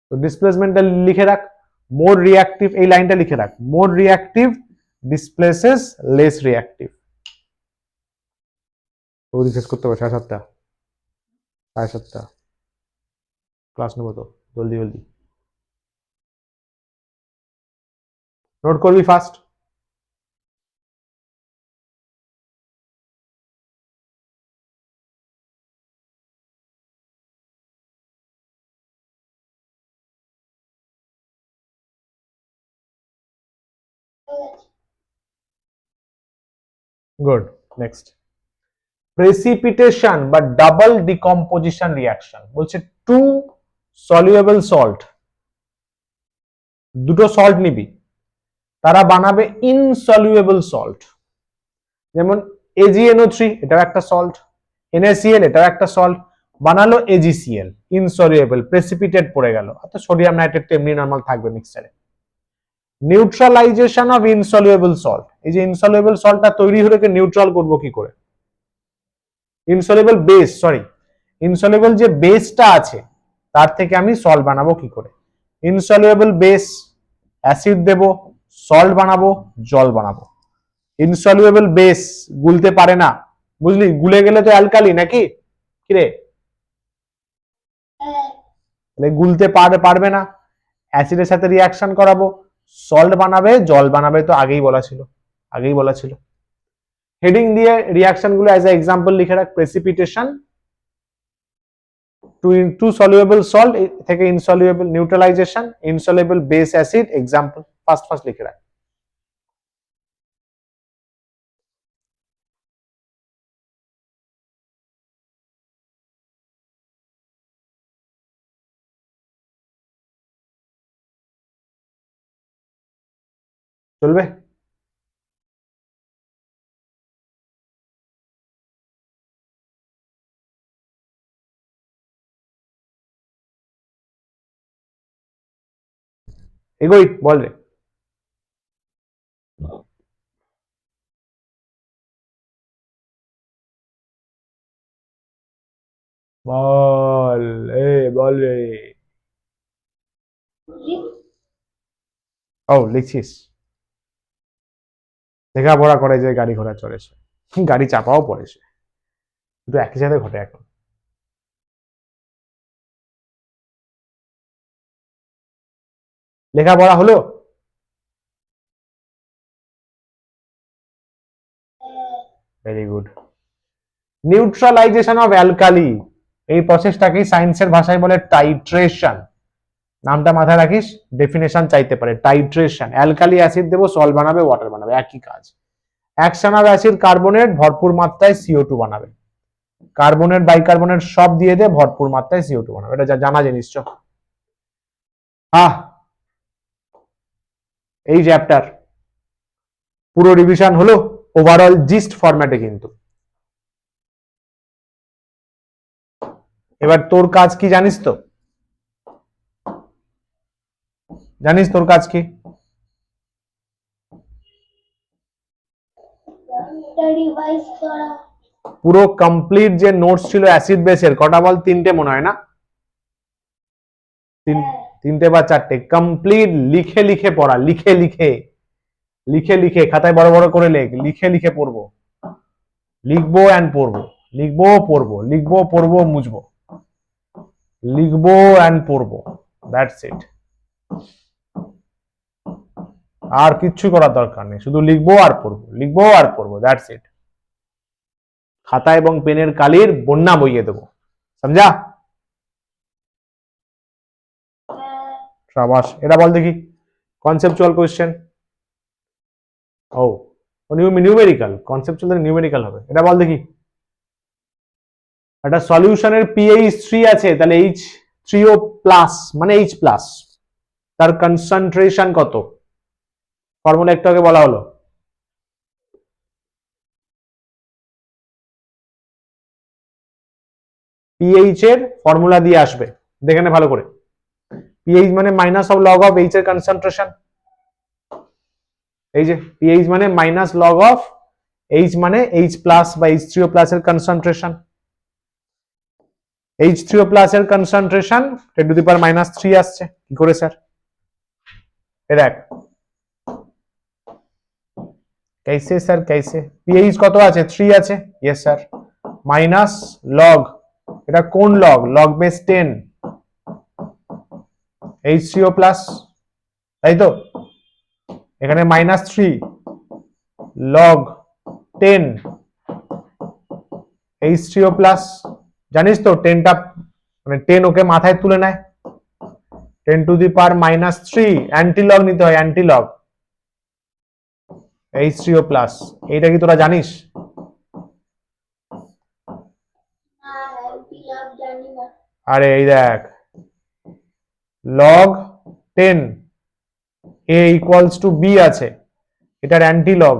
Speaker 1: তো ডিসপ্লেসমেন্টটা লিখে রাখ, মোর রিঅ্যাক্টিভ, এই লাইনটা লিখে রাখ, মোর রিঅ্যাক্টিভ ডিসপ্লেসেস লেস রিঅ্যাক্টিভ। তো শেষ করতে হবে 7:30, 7:30 ক্লাস নেবো তো, জলদি জলদি নোট করবি ফার্স্ট। Good, next. প্রেসিপিটেশন বা ডাবল ডিকম্পোজিশন রিঅ্যাকশন, বলছে টু সলিউবল সল্ট, দুটো সল্ট নিবি, তারা বানাবে ইনসলিউবল সল্ট। যেমন AgNO3, এটাও একটা সল্ট, NaCl, এটাও একটা সল্ট, বানালো AgCl, ইনসলিউবল, প্রেসিপিটেট পড়ে গেল, অর্থাৎ সোডিয়াম নাইট্রেট তো এমনি নরমাল থাকবে মিক্সচারে। নিউট্রালাইজেশন অফ ইনসলিউবল সল্ট, এই যে ইনসলিউবল সল্টটা তৈরি হলে নিউট্রাল করব কি করে? ইনসলিউবল বেস, সরি, ইনসলিউবল যে বেসটা আছে তার থেকে আমি সল্ট বানাবো কি করে? ইনসলিউবল বেস, অ্যাসিড দেব, সল্ট বানাবো, জল বানাবো। ইনসলিউবল বেস গুলতে পারে না, বুঝলি? গুলে গেলে তো অ্যালকালি নাকি, কিরে? তাহলে গুলতে পারবে না, অ্যাসিডের সাথে রিঅ্যাকশন করাবো, সল্ট বানাবে, জল বানাবে, তো আগেই বলা ছিল। হেডিং দিয়ে রিঅ্যাকশন গুলো অ্যাজ এ এক্সাম্পল লিখে রাখ, প্রেসিপিটেশন টু সলিউবল সল্ট থেকে insoluble, neutralisation insoluble base acid, example first লিখে রাখ। চলবে? এগোই, বল রে। বল বল রে। ও লিখছিস, লেখাপড়া করে যে গাড়ি ঘোড়া চড়েছে, গাড়ি চাপাও পড়েছে, দুটো একই সাথে ঘটে এখন। লেখাপড়া হলো? Very good. Neutralisation of alkali, এই প্রসেসটাকেই সায়েন্সের ভাষায় বলে টাইট্রেশন। নামটা মাথায় রাখিস, ডেফিনেশন চাইতে পারে, টাইট্রেশন। অ্যালকালি অ্যাসিড দেবো, সল্ট বানাবে, ওয়াটার বানাবে, একই কাজ। অ্যাকশন অফ অ্যাসিড, কার্বনেট ভরপুর মাত্রায় CO2 বানাবে, কার্বনেট বাইকার্বনেট সব দিয়ে দে, ভরপুর মাত্রায় CO2 বানাবে, এটা জানা জিনিস। এই চ্যাপ্টার পুরো রিভিশন হলো ওভারঅল জিস্ট ফরম্যাটে। কিন্তু এবার তোর কাজ কি জানিস তো? জানিস তোর কাজ কি? পুরো কমপ্লিট যে নোটস ছিল অ্যাসিড বেসের, কটা বল? 3টে মনে হয় না? 3টে বা 4টে কমপ্লিট লিখে লিখে পড়া, লিখে লিখে খাতায় বড় বড় করে লেখ, লিখে পড়বো, লিখবো অ্যান্ড পড়বো, লিখবো পড়বো মুছবো, লিখবো অ্যান্ড পড়বো, দ্যাটস ইট। আর কিচ্ছু করার দরকার নেই, শুধু লিখবো আর পড়বো, দ্যাটস ইট। খাতা এবং পেনের কালির বন্যা বইয়ে দেবো, সমঝা? শাবাশ। এটা বল দেখি, কনসেপচুয়াল কোশ্চেন। ও নিউমেরিক্যাল, কনসেপচুয়াল নিউমেরিক্যাল হবে। এটা বল দেখি, একটা সলিউশনের pH 3 আছে, তাহলে H3O প্লাস মানে H প্লাস, তার কনসেন্ট্রেশন কত? ফর্মুলা একটু আগে বলা হলো, পিএইচ এর ফর্মুলা দিয়ে আসবে, দেখে নে ভালো করে। পিএইচ মানে minus of log of H এর কনসেন্ট্রেশন, এই যে পিএইচ মানে মাইনাস লগ অফ এইচ মানে এইচ প্লাস বা H3O প্লাস এর কনসেন্ট্রেশন। H3O প্লাস এর কনসেন্ট্রেশন 10 টু দি পাওয়ার -3 আসছে। কি করে স্যার? এ দেখ कैसे স্যার कैसे? পিএইচ কত আছে? 3 আছে। Yes sir. মাইনাস লগ, এটা কোন log? Log base 10 H3O plus, তাই তো? এখানে -3 লগ 10 H3O প্লাস। জানিস তো 10টা মানে 10 ওকে মাথায় তুলে নেয়, 10 to the power -3 anti log নিতে হয়, অ্যান্টি লগ H3O প্লাস। এইটা কি তোরা জানিস? আরে এই দেখ log 10 A equals to B আছে, এটার অ্যান্টি লগ।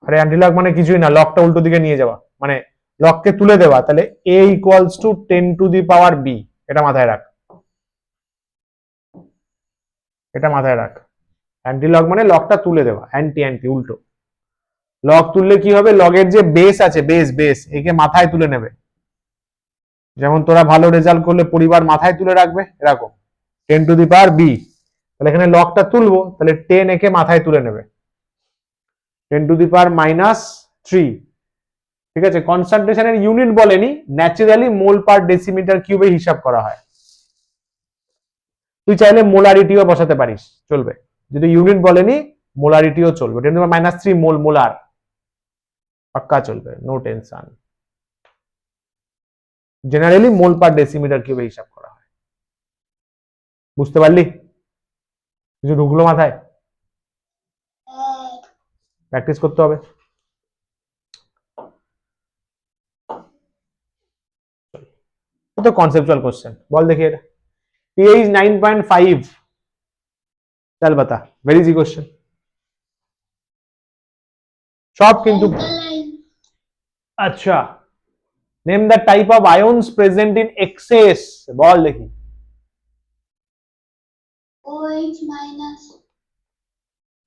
Speaker 1: আরে অ্যান্টি লগ মানে কিছুই না, লগটা উল্টো দিকে নিয়ে যাওয়া, মানে লগকে তুলে দেওয়া। তাহলে A equals to 10 to the power B, এটা মাথায় রাখ, এটা মাথায় রাখ। অ্যান্টি লগ মানে লগটা তুলে দেওয়া, অ্যান্টি অ্যান্টি উল্টো। লগ তুললে কি হবে? লগের যে বেস আছে, বেস বেস একে মাথায় তুলে নেবে। যেমন তোরা ভালো রেজাল্ট করলে পরিবার মাথায় তুলে রাখবে, এরকম 10 টু দি পাওয়ার B। তাহলে এখানে লগটা তুলবো, তাহলে 10 একে মাথায় তুলে নেবে, 10 টু দি পাওয়ার -3। ঠিক আছে, কনসেন্ট্রেশনের ইউনিট বলেনি, ন্যাচারালি মোল পার ডেসিমিটার কিউবে হিসাব করা হয়। তুই চাইলে মোলারিটিও বসাতে পারিস, চলবে। যদি ইউনিট বলেনি মোলারিটিও চলবে, 10 to the power -3 mole molar, পাক্কা চলবে, নো টেনশন। জেনারেলি মোল পার ডেসিমিটার কিউবে হিসাব করা হয়। বুঝতে পারলি? কিছু ঢুকলো মাথায়? প্র্যাকটিস করতে হবে। তো কনসেপচুয়াল কোশ্চেন, বল দেখি এটা। pH 9.5, চল বাতা, ভেরি ইজি কোশ্চেন সব কিন্তু। আচ্ছা, name the type of ions present in excess, বল দেখি।
Speaker 2: OH minus.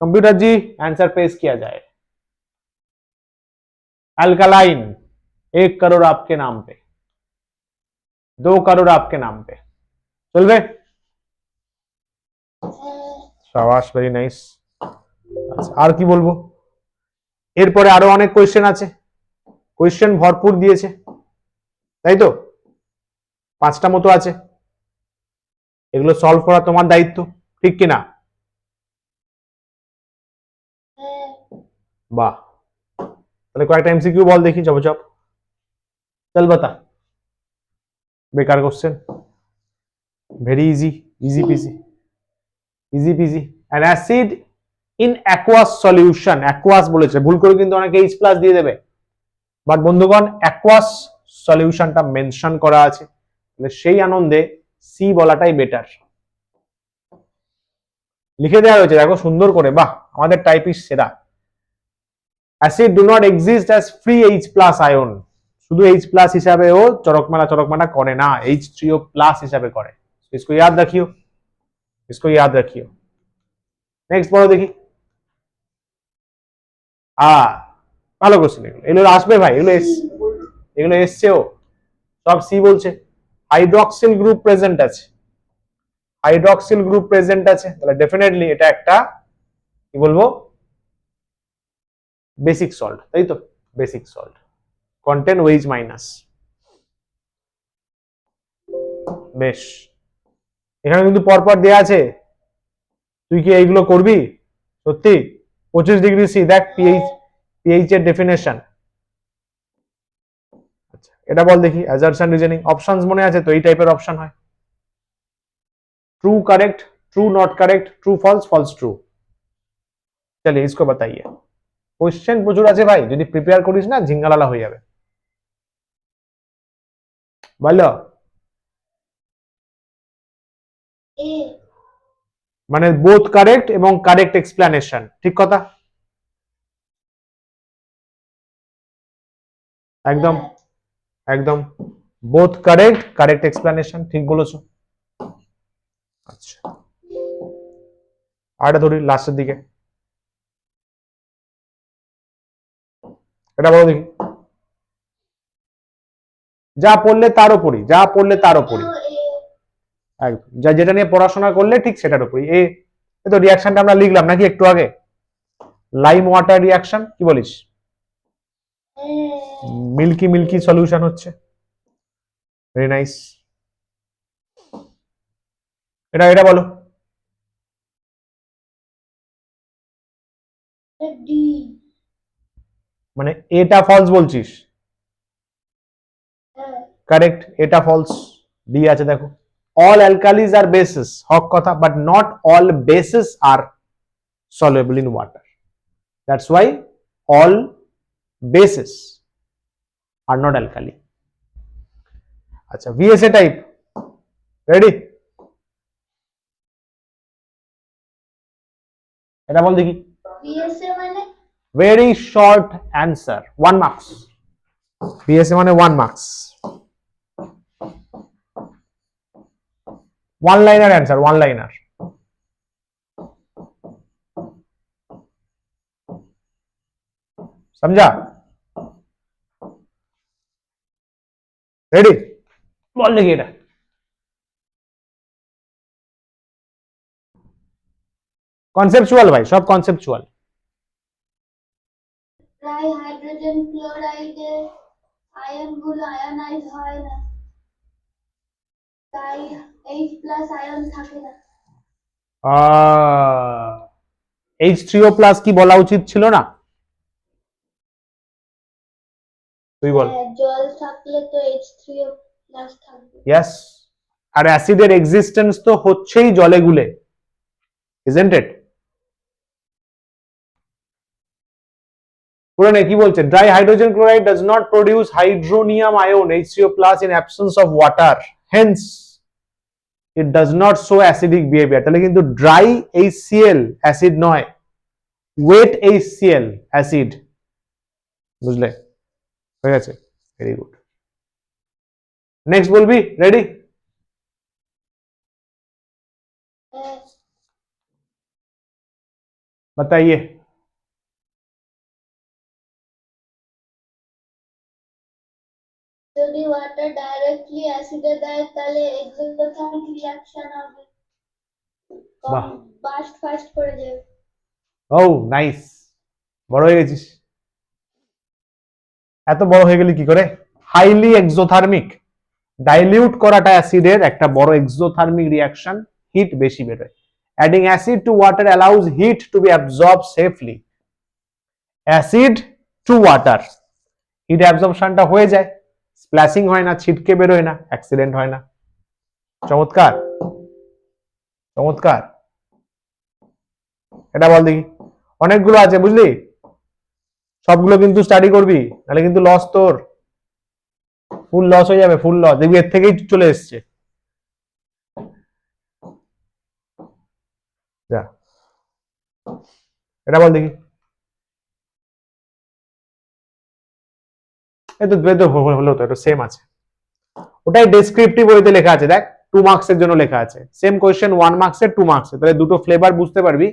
Speaker 1: Computer ji answer पेश किया जाए। अल्कालाइन, 1 करोड़ आपके नाम पे, 2 करोड़ आपके नाम पे, চলবে? শাবাশ, ভেরি নাইস। আচ্ছা, আর কি বলবো? এরপরে আরো অনেক কোয়েশ্চেন আছে, কোয়েশ্চেন ভরপুর দিয়েছে, তাই তো? 5টা মতো আছে, এগুলো সলভ করা তোমার দায়িত্ব, ঠিক কি না? বাহ, তাহলে কয়েকটা এমসিকিউ বল দেখি, চপ চপ, চল বাতা। বেকার question, very easy, easy PG, easy PG. An acid in aqueous solution, aqueous বলেছে, ভুল করে কিন্তু অনেকে H প্লাস দিয়ে দেবে, বাট বন্ধুগণ অ্যাকুয়াস সলিউশনটা মেনশন করা আছে, তাহলে সেই আনন্দে সি বলাটাই বেটার। লিখে দেওয়া হয়েছে দেখো সুন্দর করে, বাহ, আমাদের টাইপিস্ট সেরা। Acid do not exist as free H plus ion, শুধু H প্লাস হিসাবে ও চরকমালা করে না, H3O প্লাস হিসাবে করে। इसको याद रखियो, इसको याद रखियो। নেক্সট পড়ো দেখি। ভালো কোশ্চেন, এগুলো আসবে ভাই, এগুলো এসছেও, সব সি বলছে। হাইড্রক্সিল গ্রুপ প্রেজেন্ট আছে, হাইড্রক্সিল গ্রুপ প্রেজেন্ট আছে, তাহলে ডেফিনেটলি এটা একটা কি বলবো, বেসিক সল্ট, তাই তো? Basic salt, content OH minus. বেশ, এখানে কিন্তু পরপর দেয়া আছে, তুই কি এইগুলো করবি সত্যি? 25 ডিগ্রি সি, দেখ পিএইচ এর ডেফিনেশন। আচ্ছা, এটা বল দেখি, অ্যাজারশন রিজনিং, অপশনস মনে আছে তো? এই টাইপের অপশন হয়, true correct, true not correct, true false, false true. चलिए इसको बताइए। কোশ্চেন প্রচুর আছে ভাই, যদি প্রিপেয়ার করিস না ঝিঙ্গালালা হয়ে যাবে, বলো। মানে বোথ কারেক্ট এবং কারেক্ট এক্সপ্লেনেশন, ঠিক কথা। একদম একদম বোথ কারেক্ট, কারেক্ট এক্সপ্লেনেশন, ঠিক বলেছো। আচ্ছা আরেকটা ধরি লাস্টের দিকে, এটা বলো দেখি। যা পড়লে তার উপরই, যা পড়লে তার উপরই, একদম যা যেটা নিয়ে পড়াশোনা করলে ঠিক সেটার উপরই। এ তো রিয়াকশনটা আমরা লিখলাম নাকি একটু আগে, লাইম ওয়াটার রিয়াকশন, কি বলিস? মিল্কি মিল্কি সলিউশন হচ্ছে, ভেরি নাইস। এটা এটা বলো,
Speaker 2: ডি।
Speaker 1: মানে এটা ফলস বলছিস? কারেক্ট, এটা ফলস, ডি আছে দেখো। অল অ্যালকালিজ আর বেসিস, হক কথা, but not all bases are soluble in water. That's why all bases are not alkali. আচ্ছা VSA টাইপ, রেডি? এটা বল দেখি।
Speaker 2: VSA মানে
Speaker 1: very short answer, 1 marks. VSA মানে 1 মার্কস, 1 লাইনার অ্যান্সার, 1 লাইনার। समझा? রেডি? বল দেখি এটা। কনসেপচুয়াল ভাই, সব কনসেপচুয়াল।
Speaker 2: ট্রাই হাইড্রোজেন ক্লোরাইডে আয়নগুলো আয়নাইজ হয় না, তাই H+ আয়ন থাকে না।
Speaker 1: H3O+ কি বলা উচিত ছিল না? তুই বল।
Speaker 2: জল থাকলে তো H3O+ থাকবে।
Speaker 1: ইয়েস, আর অ্যাসিডের এক্সিস্টেন্স তো হচ্ছেই জলে গুলে, isn't it? পুরানে কি বলছে? Dry hydrogen chloride does not produce hydronium ion H3O+ in absence of water, hence it does not show acidic behavior. তাহলে কিন্তু ড্রাই HCl অ্যাসিড নয়, ওয়েট HCl অ্যাসিড, বুঝলে? হয়ে গেছে, ভেরি গুড। নেক্সট বলবি? রেডি? बताइए।
Speaker 2: যদি ওয়াটার ডাইরেক্টলি অ্যাসিডে দেয় তাহলে এক্সোথার্মিক রিঅ্যাকশন হবে,
Speaker 1: বাহ,
Speaker 2: বাস্ট ফাস্ট করে যাবে।
Speaker 1: ও নাইস, বড় হয়ে গেছিস। এত বড় হয়ে গেলি কি করে? হাইলি এক্সোথার্মিক, ডাইলিউট করাটা অ্যাসিডের একটা বড় এক্সোথার্মিক রিঅ্যাকশন, হিট বেশি বেরোয়। Adding acid to water allows heat to be absorb safely. Acid to water, heat অ্যাবজর্পশনটা হয়ে যায়, স্প্ল্যাশিং হয় না, ছিটকে বেরোয় না, অ্যাক্সিডেন্ট হয় না। চমৎকার চমৎকার। এটা বল দেখি। অনেকগুলো আছে বুঝলি, সবগুলো কিন্তু স্টাডি করবি, নাহলে কিন্তু লস তোর, ফুল লস হয়ে যাবে, ফুল লস। দেখবি এর থেকেই চলে এসছে। যা, এটা বল দেখি। এই তো হলো তো, এটা সেম আছে, ওটাই ডেসক্রিপটিভ ওয়েতে লেখা আছে, দেখ 2 মার্কসের জন্য লেখা আছে। সেম কোয়েশ্চেন 1 মার্কসের, 2 মার্কসের, তাহলে দুটো ফ্লেভার বুঝতে পারবি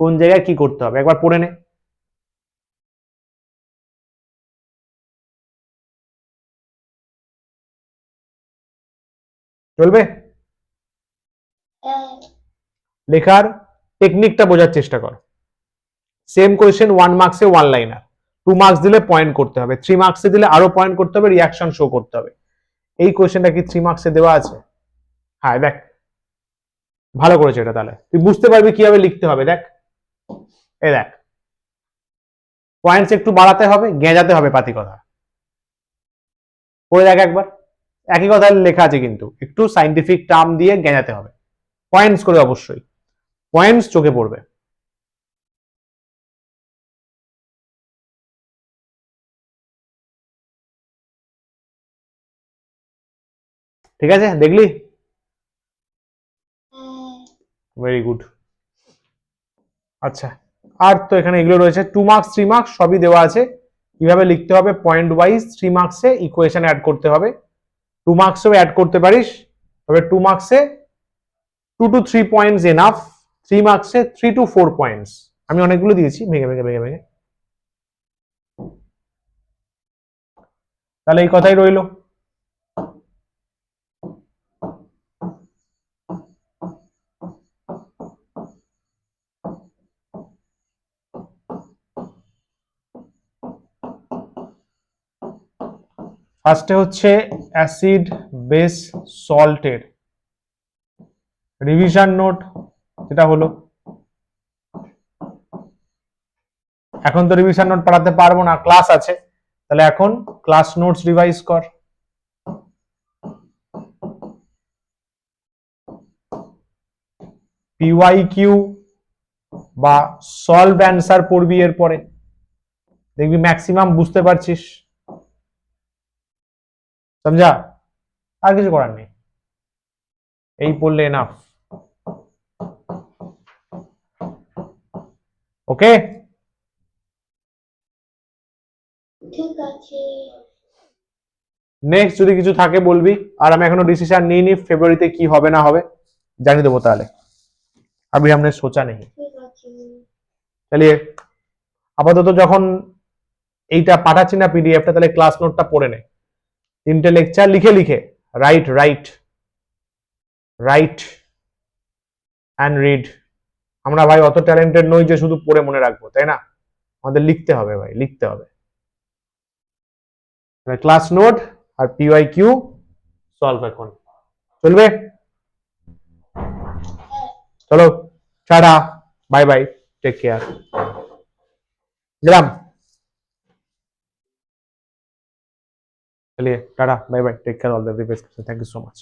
Speaker 1: কোন জায়গায় কি করতে হবে। একবার পড়ে নে। চলবে? লেখার টেকনিকটা বোঝার চেষ্টা কর। সেম কোয়েশ্চেন 1 মার্কসে 1 লাইনার, 2 মার্কস দিলে পয়েন্ট করতে হবে, 3 মার্কসে দিলে আরো পয়েন্ট করতে হবে, রিয়াকশন শো করতে হবে। এই কোয়েশ্চেনটা কি 3 মার্কসে দেওয়া আছে? হ্যাঁ দেখ, ভালো করেছে এটা, তাহলে তুই বুঝতে পারবি কিভাবে লিখতে হবে। দেখ, এই দেখ, পয়েন্টস একটু বাড়াতে হবে, গেঁজাতে হবে পাতি কথা। পড়ে দেখ একবার, একই কথা লেখা আছে কিন্তু একটু সাইন্টিফিক টার্ম দিয়ে গেঁজাতে হবে, পয়েন্টস করে অবশ্যই, পয়েন্টস চোখে পড়বে। ঠিক আছে, দেখলি? Very good. আচ্ছা, আর তো এখানে এগুলো রয়েছে, 2 মার্কস 3 মার্কস সবই দেওয়া আছে, কিভাবে লিখতে হবে পয়েন্ট ওয়াইজ 3 মার্কসে ইকুয়েশন অ্যাড করতে হবে, 2 মার্কসেও অ্যাড করতে পারিস, তবে 2 মার্কসে 2 to 3 points enough, 3 মার্কসে 3 to 4 points. আমি অনেকগুলো দিয়েছি ভেঙে ভেঙে ভেঙে ভেঙে। তাহলে এই কথাই রইলো। ফার্স্টে হচ্ছে অ্যাসিড বেস সল্টের রিভিশন নোট, যেটা হলো এখন তো রিভিশন নোট পড়াতে পারবো না, ক্লাস আছে, তাহলে এখন ক্লাস নোটস রিভাইজ কর। পিওয়াইকিউ বা সলভ অ্যান্সার পড়বি এরপরে, দেখবি ম্যাক্সিমাম বুঝতে পারছিস। সমঝা? আর কিছু করার নেই, এই পড়লে এনাফ। ওকে,
Speaker 2: ঠিক আছে।
Speaker 1: নেক্সট যদি কিছু থাকে বলবি, আর আমি এখনো ডিসিশন নিইনি ফেব্রুয়ারিতে কি হবে না হবে, জানিয়ে দেবো তাহলে, अभी हमने सोचा नहीं।
Speaker 2: ঠিক আছে।
Speaker 1: চলিয়ে আপাতত যখন এইটা পাঠাচ্ছি না পিডিএফটা, তাহলে ক্লাস নোটটা পড়ে নে, 3টে লেকচার লিখে লিখে right right right and read. আমরা ভাই অত ট্যালেন্টেড নই যে শুধু পড়ে মনে রাখবো, তাই না? আমাদের লিখতে হবে ভাই, লিখতে হবে। ক্লাস নোট আর পিওয়াই কিউ সলভ এখন চলবে। চলো tata, bye bye, take care, গেলাম। चलिए tata bye bye, take care, all the very best, thank you so much.